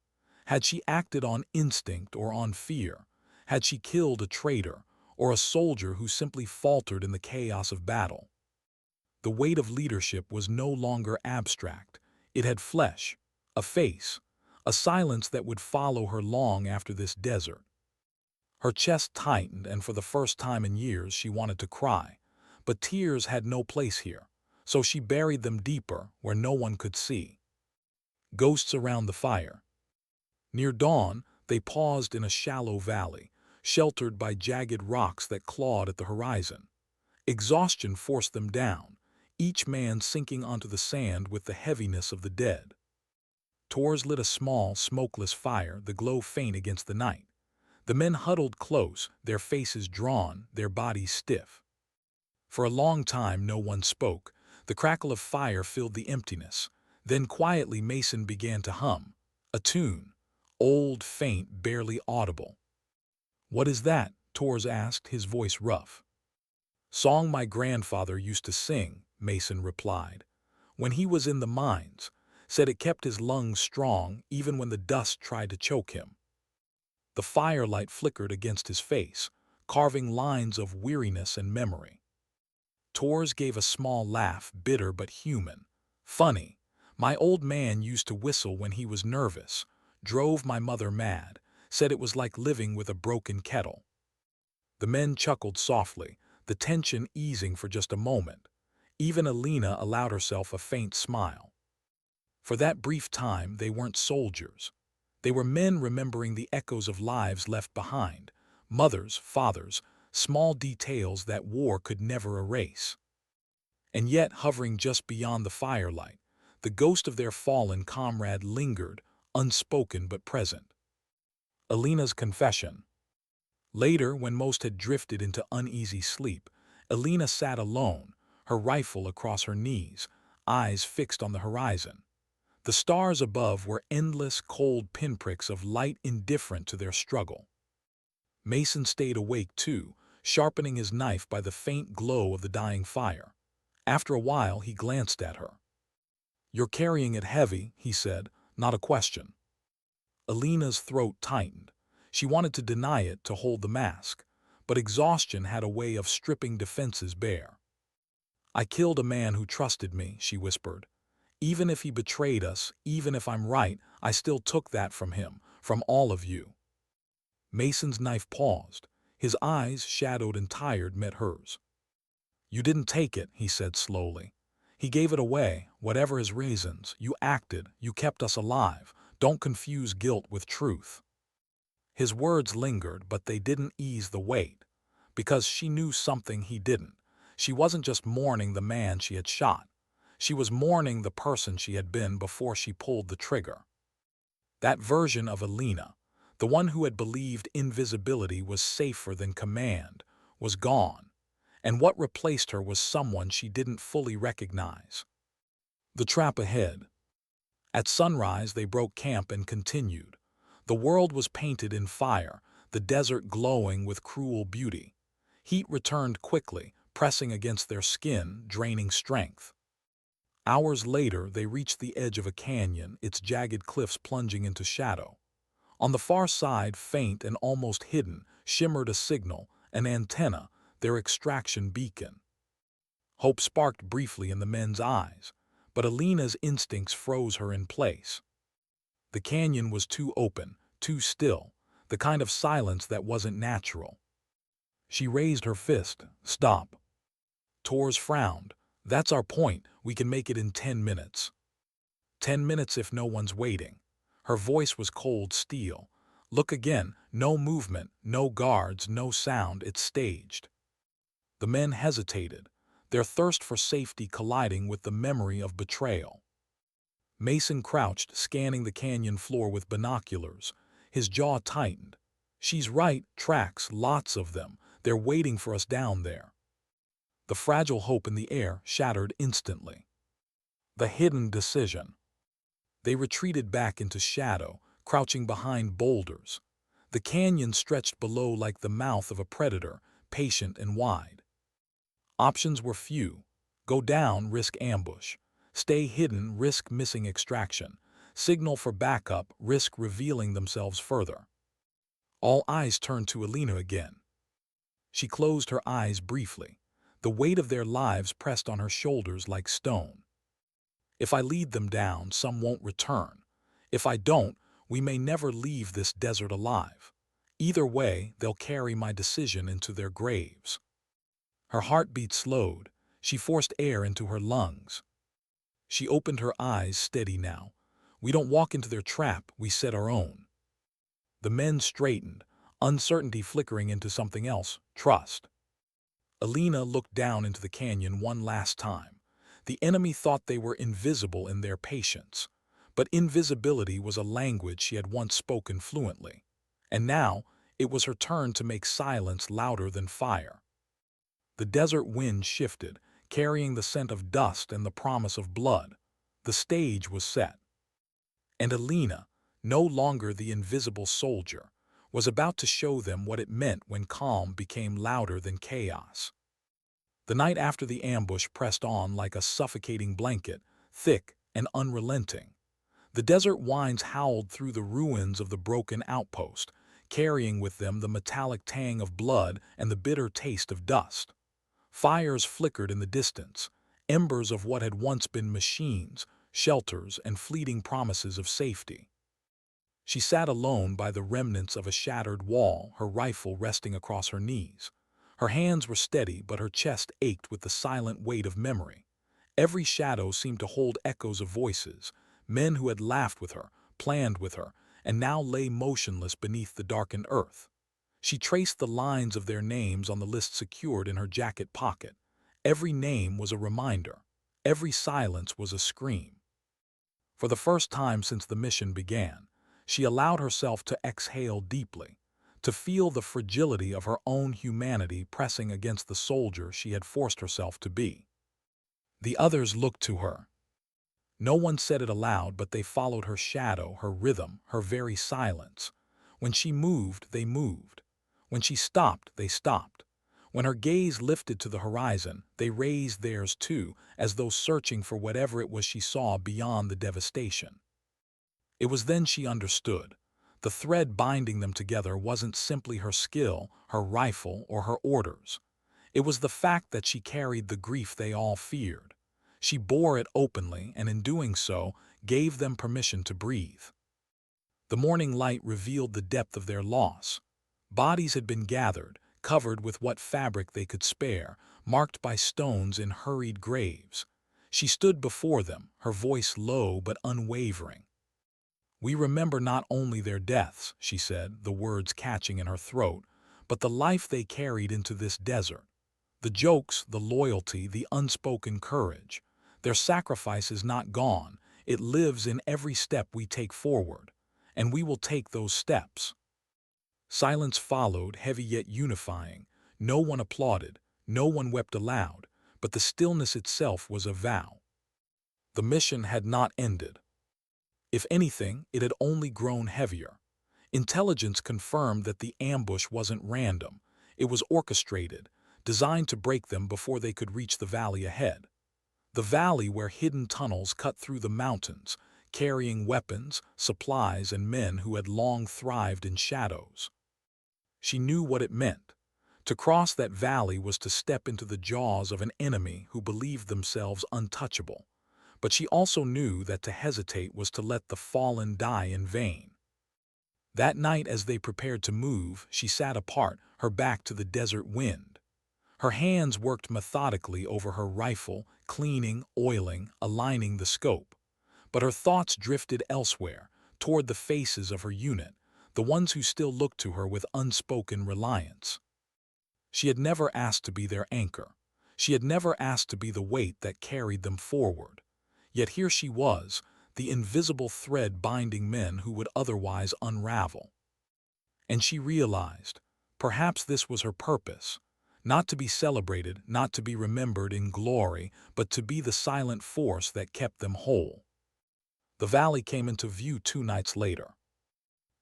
Had she acted on instinct or on fear? Had she killed a traitor or a soldier who simply faltered in the chaos of battle? The weight of leadership was no longer abstract. It had flesh, a face, a silence that would follow her long after this desert. Her chest tightened, and for the first time in years she wanted to cry. But tears had no place here, so she buried them deeper where no one could see. Ghosts around the fire. Near dawn, they paused in a shallow valley, sheltered by jagged rocks that clawed at the horizon. Exhaustion forced them down, each man sinking onto the sand with the heaviness of the dead. Tors lit a small, smokeless fire, the glow faint against the night. The men huddled close, their faces drawn, their bodies stiff. For a long time no one spoke. The crackle of fire filled the emptiness. Then quietly Mason began to hum. A tune. Old, faint, barely audible. "What is that?" Tors asked, his voice rough. "Song my grandfather used to sing," Mason replied. "When he was in the mines, said it kept his lungs strong even when the dust tried to choke him." The firelight flickered against his face, carving lines of weariness and memory. Tors gave a small laugh, bitter but human. "Funny. My old man used to whistle when he was nervous, drove my mother mad, said it was like living with a broken kettle." The men chuckled softly, the tension easing for just a moment. Even Alina allowed herself a faint smile. For that brief time they weren't soldiers. They were men remembering the echoes of lives left behind, mothers, fathers, small details that war could never erase. And yet, hovering just beyond the firelight, the ghost of their fallen comrade lingered, unspoken but present. Alina's confession. Later, when most had drifted into uneasy sleep, Alina sat alone, her rifle across her knees, eyes fixed on the horizon. The stars above were endless, cold pinpricks of light indifferent to their struggle. Mason stayed awake too, sharpening his knife by the faint glow of the dying fire. After a while, he glanced at her. "You're carrying it heavy," he said, not a question. Alina's throat tightened. She wanted to deny it, to hold the mask, but exhaustion had a way of stripping defenses bare. "I killed a man who trusted me," she whispered. "Even if he betrayed us, even if I'm right, I still took that from him, from all of you." Mason's knife paused. His eyes, shadowed and tired, met hers. "You didn't take it," he said slowly. "He gave it away, whatever his reasons. You acted, you kept us alive. Don't confuse guilt with truth." His words lingered, but they didn't ease the weight. Because she knew something he didn't. She wasn't just mourning the man she had shot. She was mourning the person she had been before she pulled the trigger. That version of Alina, the one who had believed invisibility was safer than command, was gone. And what replaced her was someone she didn't fully recognize. The trap ahead. At sunrise, they broke camp and continued. The world was painted in fire, the desert glowing with cruel beauty. Heat returned quickly, pressing against their skin, draining strength. Hours later, they reached the edge of a canyon, its jagged cliffs plunging into shadow. On the far side, faint and almost hidden, shimmered a signal, an antenna, their extraction beacon. Hope sparked briefly in the men's eyes, but Alina's instincts froze her in place. The canyon was too open, too still, the kind of silence that wasn't natural. She raised her fist. "Stop." Torres frowned. "That's our point. We can make it in 10 minutes. 10 minutes if no one's waiting." Her voice was cold steel. "Look again. No movement, no guards, no sound. It's staged." The men hesitated, their thirst for safety colliding with the memory of betrayal. Mason crouched, scanning the canyon floor with binoculars. His jaw tightened. "She's right. Tracks, lots of them. They're waiting for us down there." The fragile hope in the air shattered instantly. The hidden decision. They retreated back into shadow, crouching behind boulders. The canyon stretched below like the mouth of a predator, patient and wide. Options were few. Go down, risk ambush. Stay hidden, risk missing extraction. Signal for backup, risk revealing themselves further. All eyes turned to Alina again. She closed her eyes briefly. The weight of their lives pressed on her shoulders like stone. "If I lead them down, some won't return. If I don't, we may never leave this desert alive. Either way, they'll carry my decision into their graves." Her heartbeat slowed. She forced air into her lungs. She opened her eyes, steady now. "We don't walk into their trap, we set our own." The men straightened, uncertainty flickering into something else, trust. Alina looked down into the canyon one last time. The enemy thought they were invisible in their patience, but invisibility was a language she had once spoken fluently. And now, it was her turn to make silence louder than fire. The desert wind shifted, carrying the scent of dust and the promise of blood. The stage was set. And Alina, no longer the invisible soldier, was about to show them what it meant when calm became louder than chaos. The night after the ambush pressed on like a suffocating blanket, thick and unrelenting. The desert winds howled through the ruins of the broken outpost, carrying with them the metallic tang of blood and the bitter taste of dust. Fires flickered in the distance, embers of what had once been machines, shelters, and fleeting promises of safety. She sat alone by the remnants of a shattered wall, her rifle resting across her knees. Her hands were steady, but her chest ached with the silent weight of memory. Every shadow seemed to hold echoes of voices, men who had laughed with her, planned with her, and now lay motionless beneath the darkened earth. She traced the lines of their names on the list secured in her jacket pocket. Every name was a reminder. Every silence was a scream. For the first time since the mission began, she allowed herself to exhale deeply, to feel the fragility of her own humanity pressing against the soldier she had forced herself to be. The others looked to her. No one said it aloud, but they followed her shadow, her rhythm, her very silence. When she moved, they moved. When she stopped, they stopped. When her gaze lifted to the horizon, they raised theirs too, as though searching for whatever it was she saw beyond the devastation. It was then she understood. The thread binding them together wasn't simply her skill, her rifle, or her orders. It was the fact that she carried the grief they all feared. She bore it openly, and in doing so, gave them permission to breathe. The morning light revealed the depth of their loss. Bodies had been gathered, covered with what fabric they could spare, marked by stones in hurried graves. She stood before them, her voice low but unwavering. "We remember not only their deaths," she said, the words catching in her throat, "but the life they carried into this desert. The jokes, the loyalty, the unspoken courage. Their sacrifice is not gone. It lives in every step we take forward. And we will take those steps." Silence followed, heavy yet unifying. No one applauded, no one wept aloud, but the stillness itself was a vow. The mission had not ended. If anything, it had only grown heavier. Intelligence confirmed that the ambush wasn't random. It was orchestrated, designed to break them before they could reach the valley ahead. The valley where hidden tunnels cut through the mountains, carrying weapons, supplies, and men who had long thrived in shadows. She knew what it meant. To cross that valley was to step into the jaws of an enemy who believed themselves untouchable. But she also knew that to hesitate was to let the fallen die in vain. That night, as they prepared to move, she sat apart, her back to the desert wind. Her hands worked methodically over her rifle, cleaning, oiling, aligning the scope. But her thoughts drifted elsewhere, toward the faces of her unit, the ones who still looked to her with unspoken reliance. She had never asked to be their anchor. She had never asked to be the weight that carried them forward. Yet here she was, the invisible thread binding men who would otherwise unravel. And she realized, perhaps this was her purpose, not to be celebrated, not to be remembered in glory, but to be the silent force that kept them whole. The valley came into view 2 nights later.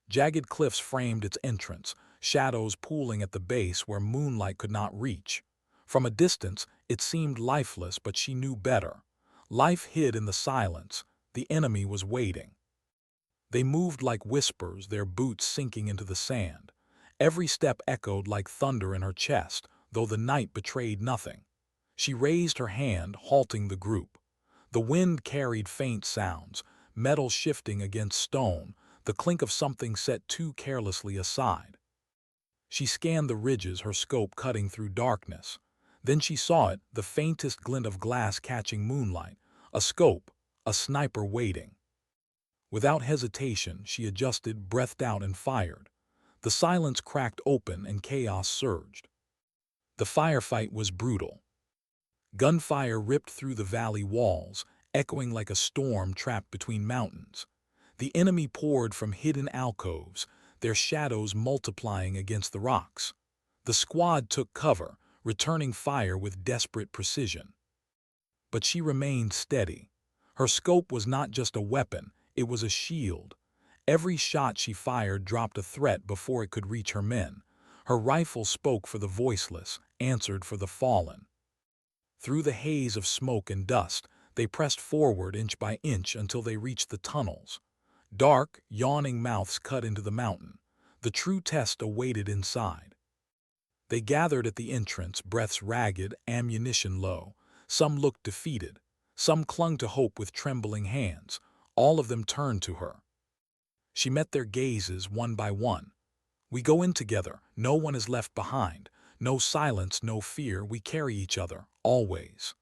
Jagged cliffs framed its entrance, shadows pooling at the base where moonlight could not reach. From a distance, it seemed lifeless, but she knew better. Life hid in the silence. The enemy was waiting. They moved like whispers, their boots sinking into the sand. Every step echoed like thunder in her chest, though the night betrayed nothing. She raised her hand, halting the group. The wind carried faint sounds, metal shifting against stone, the clink of something set too carelessly aside. She scanned the ridges, her scope cutting through darkness. Then she saw it, the faintest glint of glass catching moonlight. A scope, a sniper waiting. Without hesitation, she adjusted, breathed out, and fired. The silence cracked open and chaos surged. The firefight was brutal. Gunfire ripped through the valley walls, echoing like a storm trapped between mountains. The enemy poured from hidden alcoves, their shadows multiplying against the rocks. The squad took cover, returning fire with desperate precision. But she remained steady. Her scope was not just a weapon, it was a shield. Every shot she fired dropped a threat before it could reach her men. Her rifle spoke for the voiceless, answered for the fallen. Through the haze of smoke and dust, they pressed forward inch by inch until they reached the tunnels. Dark, yawning mouths cut into the mountain. The true test awaited inside. They gathered at the entrance, breaths ragged, ammunition low. Some looked defeated. Some clung to hope with trembling hands. All of them turned to her. She met their gazes one by one. "We go in together. No one is left behind. No silence, no fear. We carry each other, always."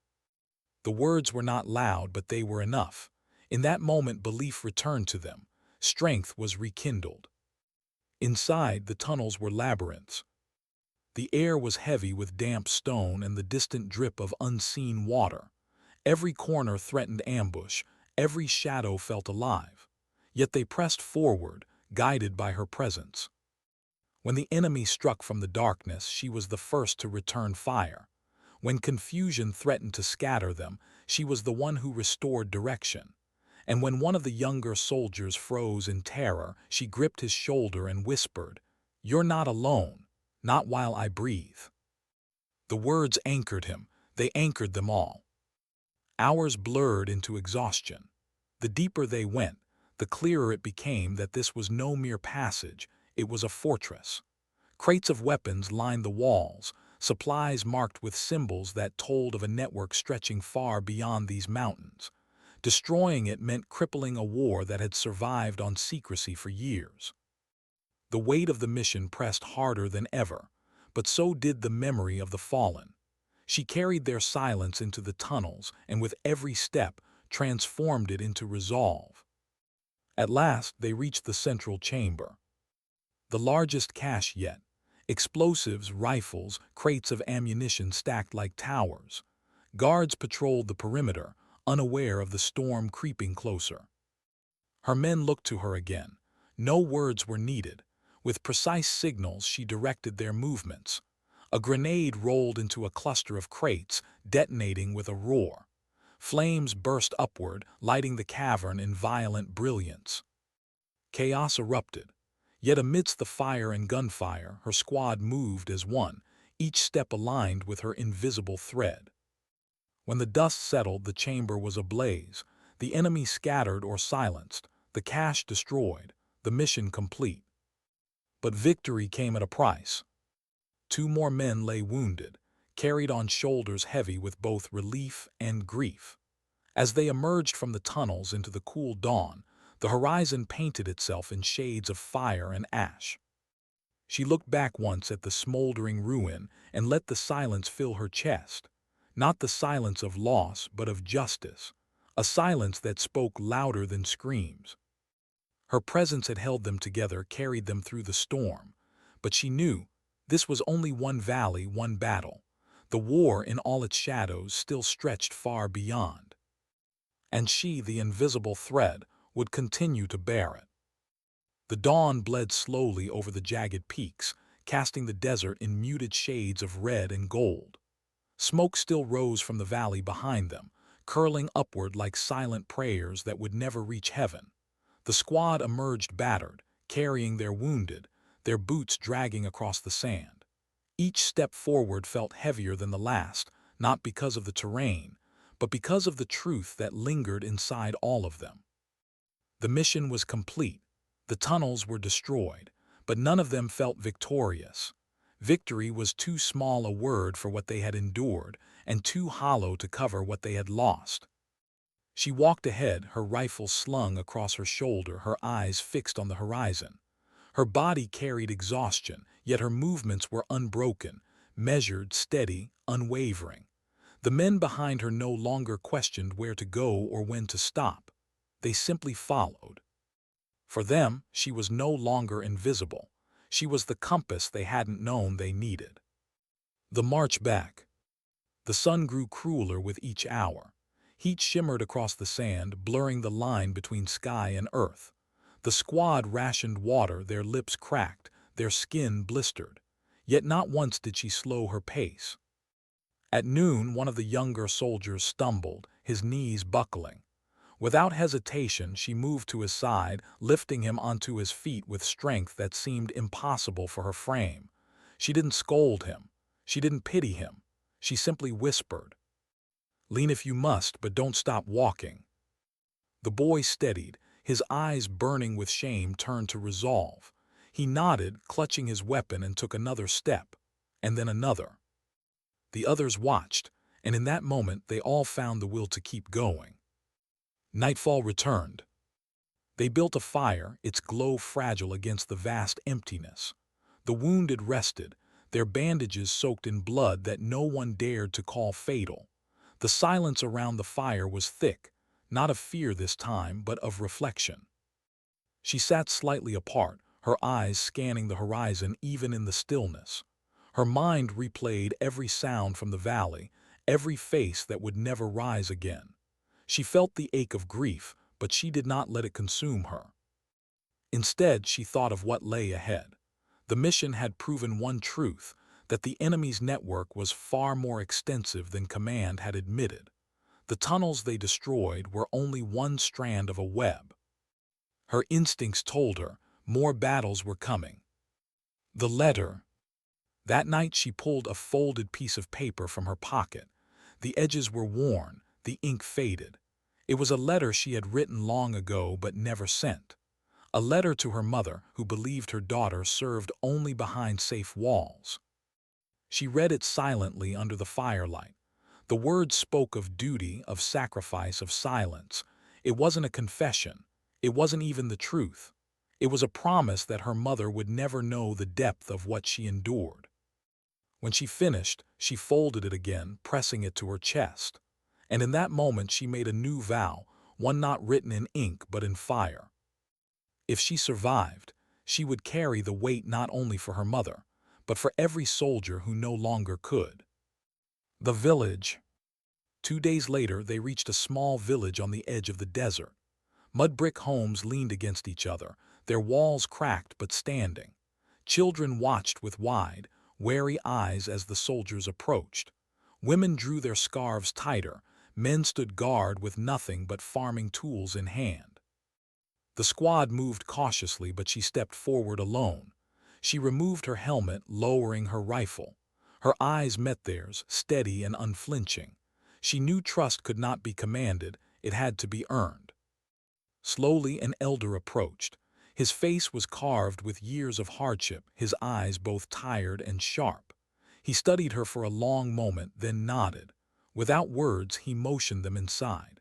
The words were not loud, but they were enough. In that moment, belief returned to them. Strength was rekindled. Inside, the tunnels were labyrinths. The air was heavy with damp stone and the distant drip of unseen water. Every corner threatened ambush. Every shadow felt alive. Yet they pressed forward, guided by her presence. When the enemy struck from the darkness, she was the first to return fire. When confusion threatened to scatter them, she was the one who restored direction. And when one of the younger soldiers froze in terror, she gripped his shoulder and whispered, "You're not alone, not while I breathe." The words anchored him. They anchored them all. Hours blurred into exhaustion. The deeper they went, the clearer it became that this was no mere passage, it was a fortress. Crates of weapons lined the walls, supplies marked with symbols that told of a network stretching far beyond these mountains. Destroying it meant crippling a war that had survived on secrecy for years. The weight of the mission pressed harder than ever, but so did the memory of the fallen. She carried their silence into the tunnels and with every step transformed it into resolve. At last they reached the central chamber. The largest cache yet. Explosives, rifles, crates of ammunition stacked like towers. Guards patrolled the perimeter, unaware of the storm creeping closer. Her men looked to her again. No words were needed. With precise signals, she directed their movements. A grenade rolled into a cluster of crates, detonating with a roar. Flames burst upward, lighting the cavern in violent brilliance. Chaos erupted. Yet amidst the fire and gunfire, her squad moved as one, each step aligned with her invisible thread. When the dust settled, the chamber was ablaze, the enemy scattered or silenced, the cache destroyed, the mission complete. But victory came at a price. 2 more men lay wounded, carried on shoulders heavy with both relief and grief. As they emerged from the tunnels into the cool dawn, the horizon painted itself in shades of fire and ash. She looked back once at the smoldering ruin and let the silence fill her chest. Not the silence of loss, but of justice. A silence that spoke louder than screams. Her presence had held them together, carried them through the storm. But she knew this was only one valley, one battle. The war in all its shadows still stretched far beyond. And she, the invisible thread, would continue to bear it. The dawn bled slowly over the jagged peaks, casting the desert in muted shades of red and gold. Smoke still rose from the valley behind them, curling upward like silent prayers that would never reach heaven. The squad emerged battered, carrying their wounded, their boots dragging across the sand. Each step forward felt heavier than the last, not because of the terrain, but because of the truth that lingered inside all of them. The mission was complete. The tunnels were destroyed, but none of them felt victorious. Victory was too small a word for what they had endured, and too hollow to cover what they had lost. She walked ahead, her rifle slung across her shoulder, her eyes fixed on the horizon. Her body carried exhaustion, yet her movements were unbroken, measured, steady, unwavering. The men behind her no longer questioned where to go or when to stop. They simply followed. For them, she was no longer invisible. She was the compass they hadn't known they needed. The march back. The sun grew crueler with each hour. Heat shimmered across the sand, blurring the line between sky and earth. The squad rationed water, their lips cracked, their skin blistered. Yet not once did she slow her pace. At noon, one of the younger soldiers stumbled, his knees buckling. Without hesitation, she moved to his side, lifting him onto his feet with strength that seemed impossible for her frame. She didn't scold him. She didn't pity him. She simply whispered, "Lean if you must, but don't stop walking." The boy steadied, his eyes burning with shame turned to resolve. He nodded, clutching his weapon, and took another step, and then another. The others watched, and in that moment they all found the will to keep going. Nightfall returned. They built a fire, its glow fragile against the vast emptiness. The wounded rested, their bandages soaked in blood that no one dared to call fatal. The silence around the fire was thick, not of fear this time, but of reflection. She sat slightly apart, her eyes scanning the horizon even in the stillness. Her mind replayed every sound from the valley, every face that would never rise again. She felt the ache of grief, but she did not let it consume her. Instead, she thought of what lay ahead. The mission had proven one truth, that the enemy's network was far more extensive than command had admitted. The tunnels they destroyed were only one strand of a web. Her instincts told her more battles were coming. The letter. That night she pulled a folded piece of paper from her pocket. The edges were worn, the ink faded. It was a letter she had written long ago but never sent. A letter to her mother, who believed her daughter served only behind safe walls. She read it silently under the firelight. The words spoke of duty, of sacrifice, of silence. It wasn't a confession. It wasn't even the truth. It was a promise that her mother would never know the depth of what she endured. When she finished, she folded it again, pressing it to her chest. And in that moment she made a new vow, one not written in ink but in fire. If she survived, she would carry the weight not only for her mother, but for every soldier who no longer could. The village. 2 days later, they reached a small village on the edge of the desert. Mud brick homes leaned against each other, their walls cracked but standing. Children watched with wide, wary eyes as the soldiers approached. Women drew their scarves tighter, Men stood guard with nothing but farming tools in hand. The squad moved cautiously, but she stepped forward alone. She removed her helmet, lowering her rifle. Her eyes met theirs, steady and unflinching. She knew trust could not be commanded, it had to be earned. Slowly an elder approached. His face was carved with years of hardship, his eyes both tired and sharp. He studied her for a long moment, then nodded. Without words, he motioned them inside.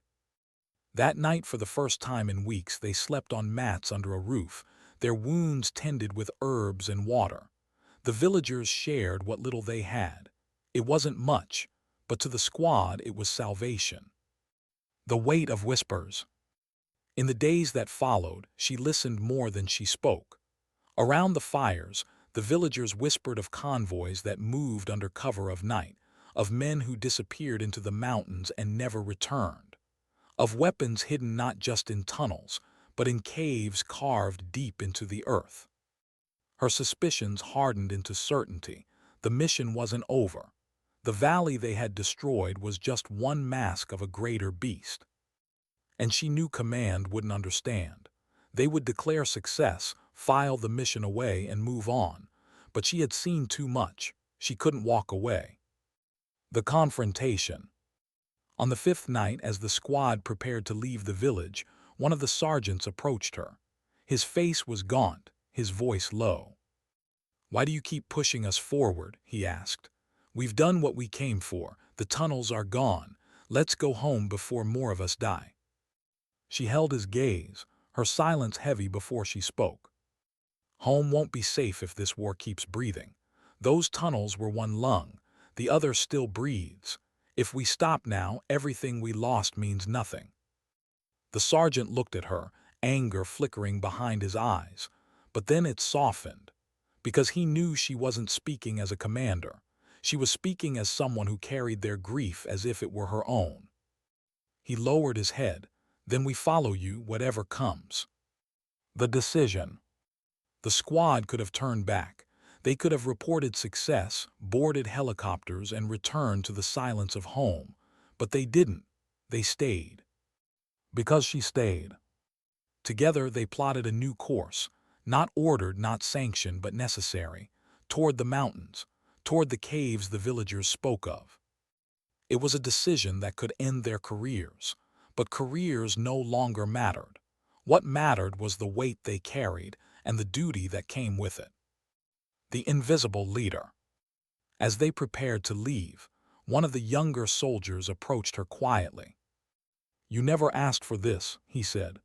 That night, for the first time in weeks, they slept on mats under a roof, their wounds tended with herbs and water. The villagers shared what little they had. It wasn't much, but to the squad it was salvation. The weight of whispers. In the days that followed, she listened more than she spoke. Around the fires, the villagers whispered of convoys that moved under cover of night, of men who disappeared into the mountains and never returned, of weapons hidden not just in tunnels, but in caves carved deep into the earth. Her suspicions hardened into certainty. The mission wasn't over. The valley they had destroyed was just one mask of a greater beast. And she knew command wouldn't understand. They would declare success, file the mission away, and move on. But she had seen too much. She couldn't walk away. The confrontation. On the fifth night, as the squad prepared to leave the village, one of the sergeants approached her. His face was gaunt, his voice low. "Why do you keep pushing us forward?" he asked. "We've done what we came for. The tunnels are gone. Let's go home before more of us die." She held his gaze, her silence heavy before she spoke. "Home won't be safe if this war keeps breathing. Those tunnels were one lung, the other still breathes. If we stop now, everything we lost means nothing." The sergeant looked at her, anger flickering behind his eyes, but then it softened, because he knew she wasn't speaking as a commander. She was speaking as someone who carried their grief as if it were her own. He lowered his head. "Then we follow you, whatever comes." The decision. The squad could have turned back. They could have reported success, boarded helicopters, and returned to the silence of home. But they didn't. They stayed. Because she stayed. Together they plotted a new course, not ordered, not sanctioned, but necessary, toward the mountains, toward the caves the villagers spoke of. It was a decision that could end their careers, but careers no longer mattered. What mattered was the weight they carried and the duty that came with it. The invisible leader. As they prepared to leave, one of the younger soldiers approached her quietly. "You never asked for this," he said.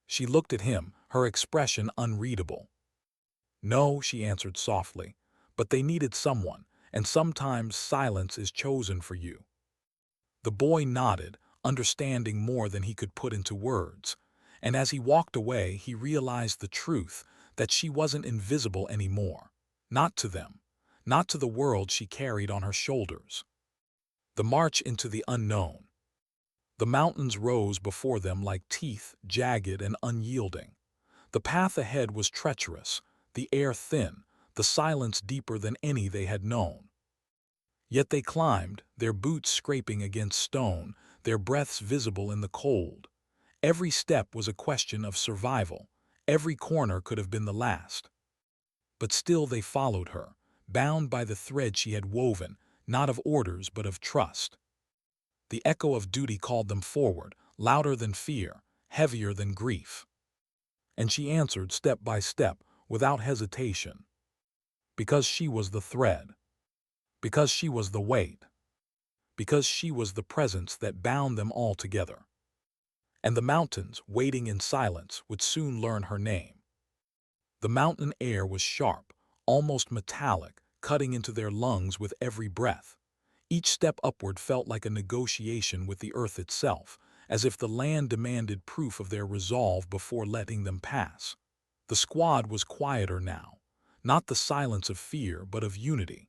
She looked at him, her expression unreadable. "No," she answered softly, "but they needed someone, and sometimes silence is chosen for you." The boy nodded, understanding more than he could put into words, and as he walked away he realized the truth, that she wasn't invisible anymore. Not to them, not to the world she carried on her shoulders. The march into the unknown. The mountains rose before them like teeth, jagged and unyielding. The path ahead was treacherous, the air thin, the silence deeper than any they had known. Yet they climbed, their boots scraping against stone, their breaths visible in the cold. Every step was a question of survival. Every corner could have been the last. But still they followed her, bound by the thread she had woven, not of orders but of trust. The echo of duty called them forward, louder than fear, heavier than grief. And she answered step by step, without hesitation. Because she was the thread. Because she was the weight. Because she was the presence that bound them all together. And the mountains, waiting in silence, would soon learn her name. The mountain air was sharp, almost metallic, cutting into their lungs with every breath. Each step upward felt like a negotiation with the earth itself, as if the land demanded proof of their resolve before letting them pass. The squad was quieter now, not the silence of fear but of unity.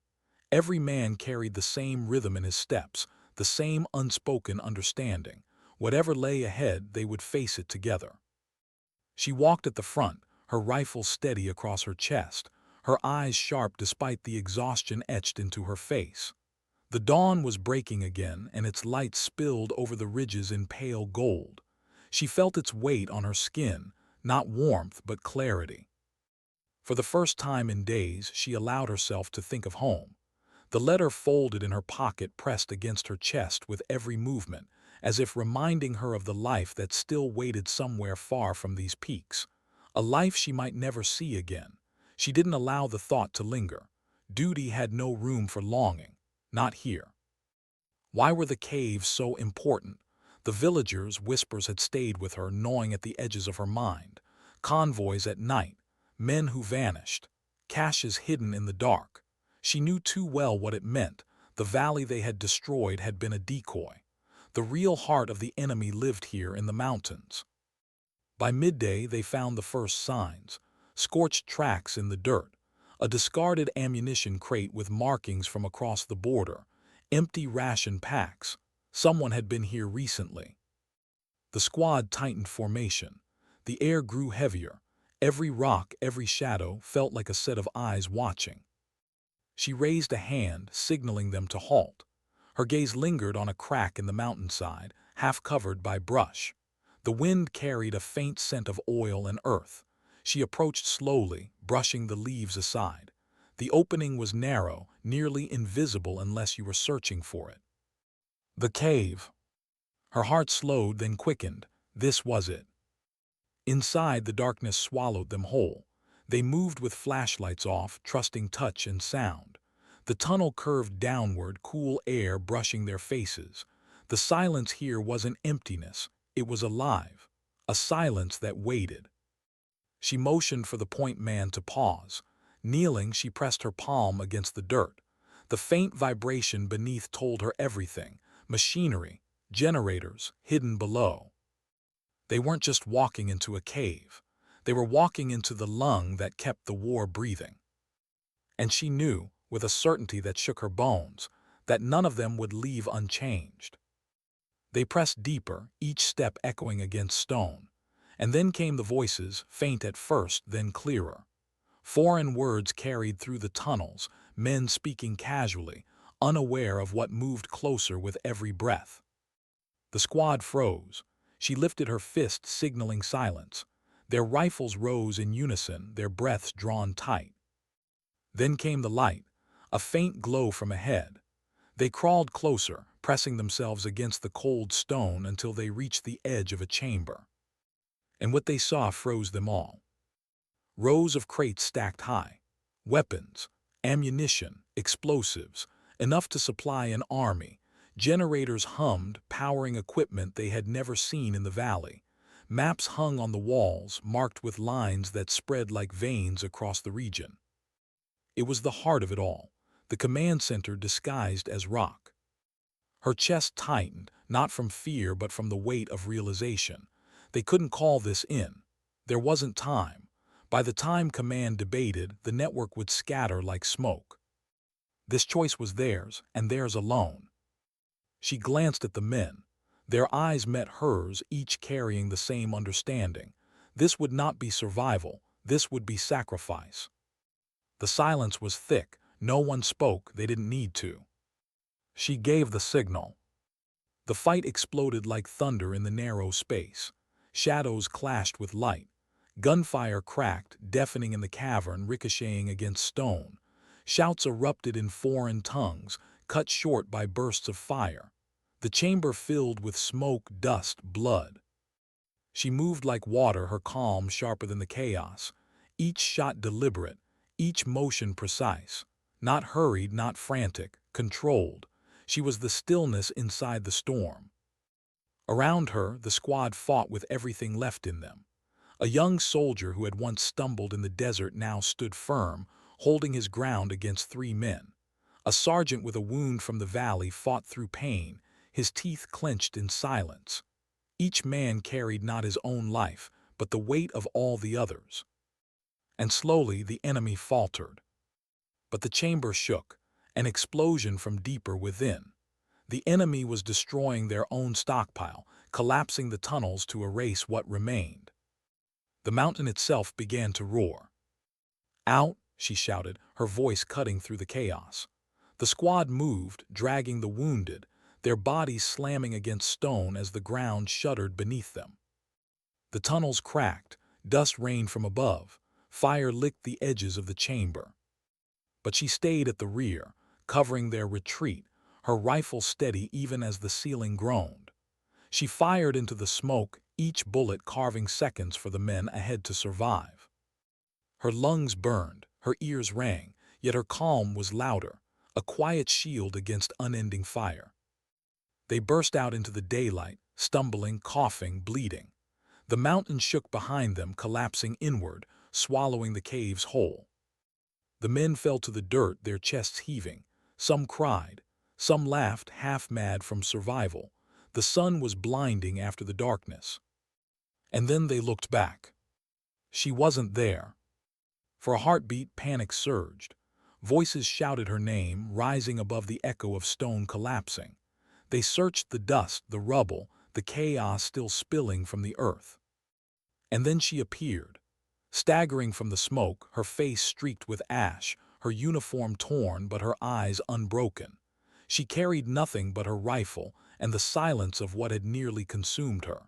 Every man carried the same rhythm in his steps, the same unspoken understanding. Whatever lay ahead, they would face it together. She walked at the front, her rifle steady across her chest, her eyes sharp despite the exhaustion etched into her face. The dawn was breaking again, and its light spilled over the ridges in pale gold. She felt its weight on her skin, not warmth but clarity. For the first time in days, she allowed herself to think of home. The letter folded in her pocket pressed against her chest with every movement, as if reminding her of the life that still waited somewhere far from these peaks. A life she might never see again. She didn't allow the thought to linger. Duty had no room for longing. Not here. Why were the caves so important? The villagers' whispers had stayed with her, gnawing at the edges of her mind. Convoys at night, men who vanished, caches hidden in the dark. She knew too well what it meant. The valley they had destroyed had been a decoy. The real heart of the enemy lived here in the mountains. By midday, they found the first signs. Scorched tracks in the dirt, a discarded ammunition crate with markings from across the border, empty ration packs. Someone had been here recently. The squad tightened formation. The air grew heavier. Every rock, every shadow felt like a set of eyes watching. She raised a hand, signaling them to halt. Her gaze lingered on a crack in the mountainside, half covered by brush. The wind carried a faint scent of oil and earth. She approached slowly, brushing the leaves aside. The opening was narrow, nearly invisible unless you were searching for it. The cave. Her heart slowed, then quickened. This was it. Inside, the darkness swallowed them whole. They moved with flashlights off, trusting touch and sound. The tunnel curved downward, cool air brushing their faces. The silence here wasn't emptiness, it was alive. A silence that waited. She motioned for the point man to pause. Kneeling, she pressed her palm against the dirt. The faint vibration beneath told her everything. Machinery, generators, hidden below. They weren't just walking into a cave. They were walking into the lung that kept the war breathing. And she knew, with a certainty that shook her bones, that none of them would leave unchanged. They pressed deeper, each step echoing against stone. And then came the voices, faint at first, then clearer. Foreign words carried through the tunnels, men speaking casually, unaware of what moved closer with every breath. The squad froze. She lifted her fist, signaling silence. Their rifles rose in unison, their breaths drawn tight. Then came the light, a faint glow from ahead. They crawled closer, pressing themselves against the cold stone until they reached the edge of a chamber. And what they saw froze them all. Rows of crates stacked high. Weapons, ammunition, explosives, enough to supply an army. Generators hummed, powering equipment they had never seen in the valley. Maps hung on the walls, marked with lines that spread like veins across the region. It was the heart of it all, the command center disguised as rock. Her chest tightened, not from fear but from the weight of realization. They couldn't call this in. There wasn't time. By the time command debated, the network would scatter like smoke. This choice was theirs, and theirs alone. She glanced at the men. Their eyes met hers, each carrying the same understanding. This would not be survival, this would be sacrifice. The silence was thick. No one spoke, they didn't need to. She gave the signal. The fight exploded like thunder in the narrow space. Shadows clashed with light. Gunfire cracked, deafening in the cavern, ricocheting against stone. Shouts erupted in foreign tongues, cut short by bursts of fire. The chamber filled with smoke, dust, blood. She moved like water, her calm sharper than the chaos. Each shot deliberate, each motion precise. Not hurried, not frantic, controlled. She was the stillness inside the storm. Around her, the squad fought with everything left in them. A young soldier who had once stumbled in the desert now stood firm, holding his ground against 3 men. A sergeant with a wound from the valley fought through pain, his teeth clenched in silence. Each man carried not his own life, but the weight of all the others. And slowly the enemy faltered. But the chamber shook, an explosion from deeper within. The enemy was destroying their own stockpile, collapsing the tunnels to erase what remained. The mountain itself began to roar. "Out!" she shouted, her voice cutting through the chaos. The squad moved, dragging the wounded, their bodies slamming against stone as the ground shuddered beneath them. The tunnels cracked, dust rained from above, fire licked the edges of the chamber. But she stayed at the rear, covering their retreat, her rifle steady even as the ceiling groaned. She fired into the smoke, each bullet carving seconds for the men ahead to survive. Her lungs burned, her ears rang, yet her calm was louder, a quiet shield against unending fire. They burst out into the daylight, stumbling, coughing, bleeding. The mountain shook behind them, collapsing inward, swallowing the caves whole. The men fell to the dirt, their chests heaving. Some cried, some laughed, half-mad from survival. The sun was blinding after the darkness. And then they looked back. She wasn't there. For a heartbeat, panic surged. Voices shouted her name, rising above the echo of stone collapsing. They searched the dust, the rubble, the chaos still spilling from the earth. And then she appeared, staggering from the smoke, her face streaked with ash, her uniform torn but her eyes unbroken. She carried nothing but her rifle and the silence of what had nearly consumed her.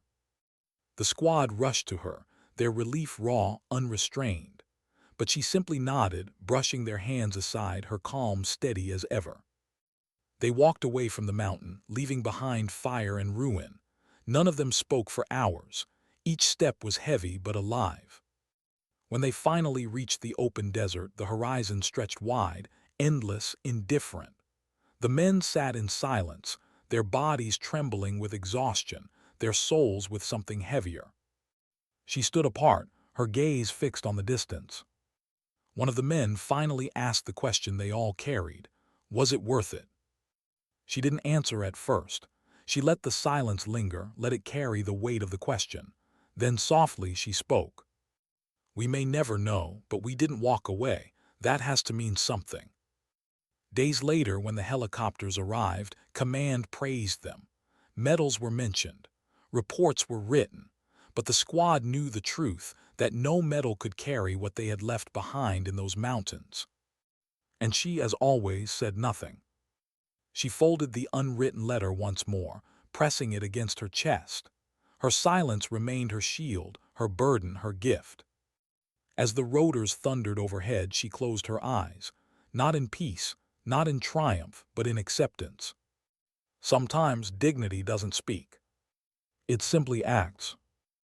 The squad rushed to her, their relief raw, unrestrained. But she simply nodded, brushing their hands aside, her calm steady as ever. They walked away from the mountain, leaving behind fire and ruin. None of them spoke for hours. Each step was heavy but alive. When they finally reached the open desert, the horizon stretched wide, endless, indifferent. The men sat in silence, their bodies trembling with exhaustion, their souls with something heavier. She stood apart, her gaze fixed on the distance. One of the men finally asked the question they all carried. Was it worth it? She didn't answer at first. She let the silence linger, let it carry the weight of the question. Then softly she spoke. We may never know, but we didn't walk away. That has to mean something. Days later, when the helicopters arrived, command praised them. Medals were mentioned. Reports were written. But the squad knew the truth, that no medal could carry what they had left behind in those mountains. And she, as always, said nothing. She folded the unwritten letter once more, pressing it against her chest. Her silence remained her shield, her burden, her gift. As the rotors thundered overhead, she closed her eyes, not in peace, not in triumph, but in acceptance. Sometimes dignity doesn't speak. It simply acts.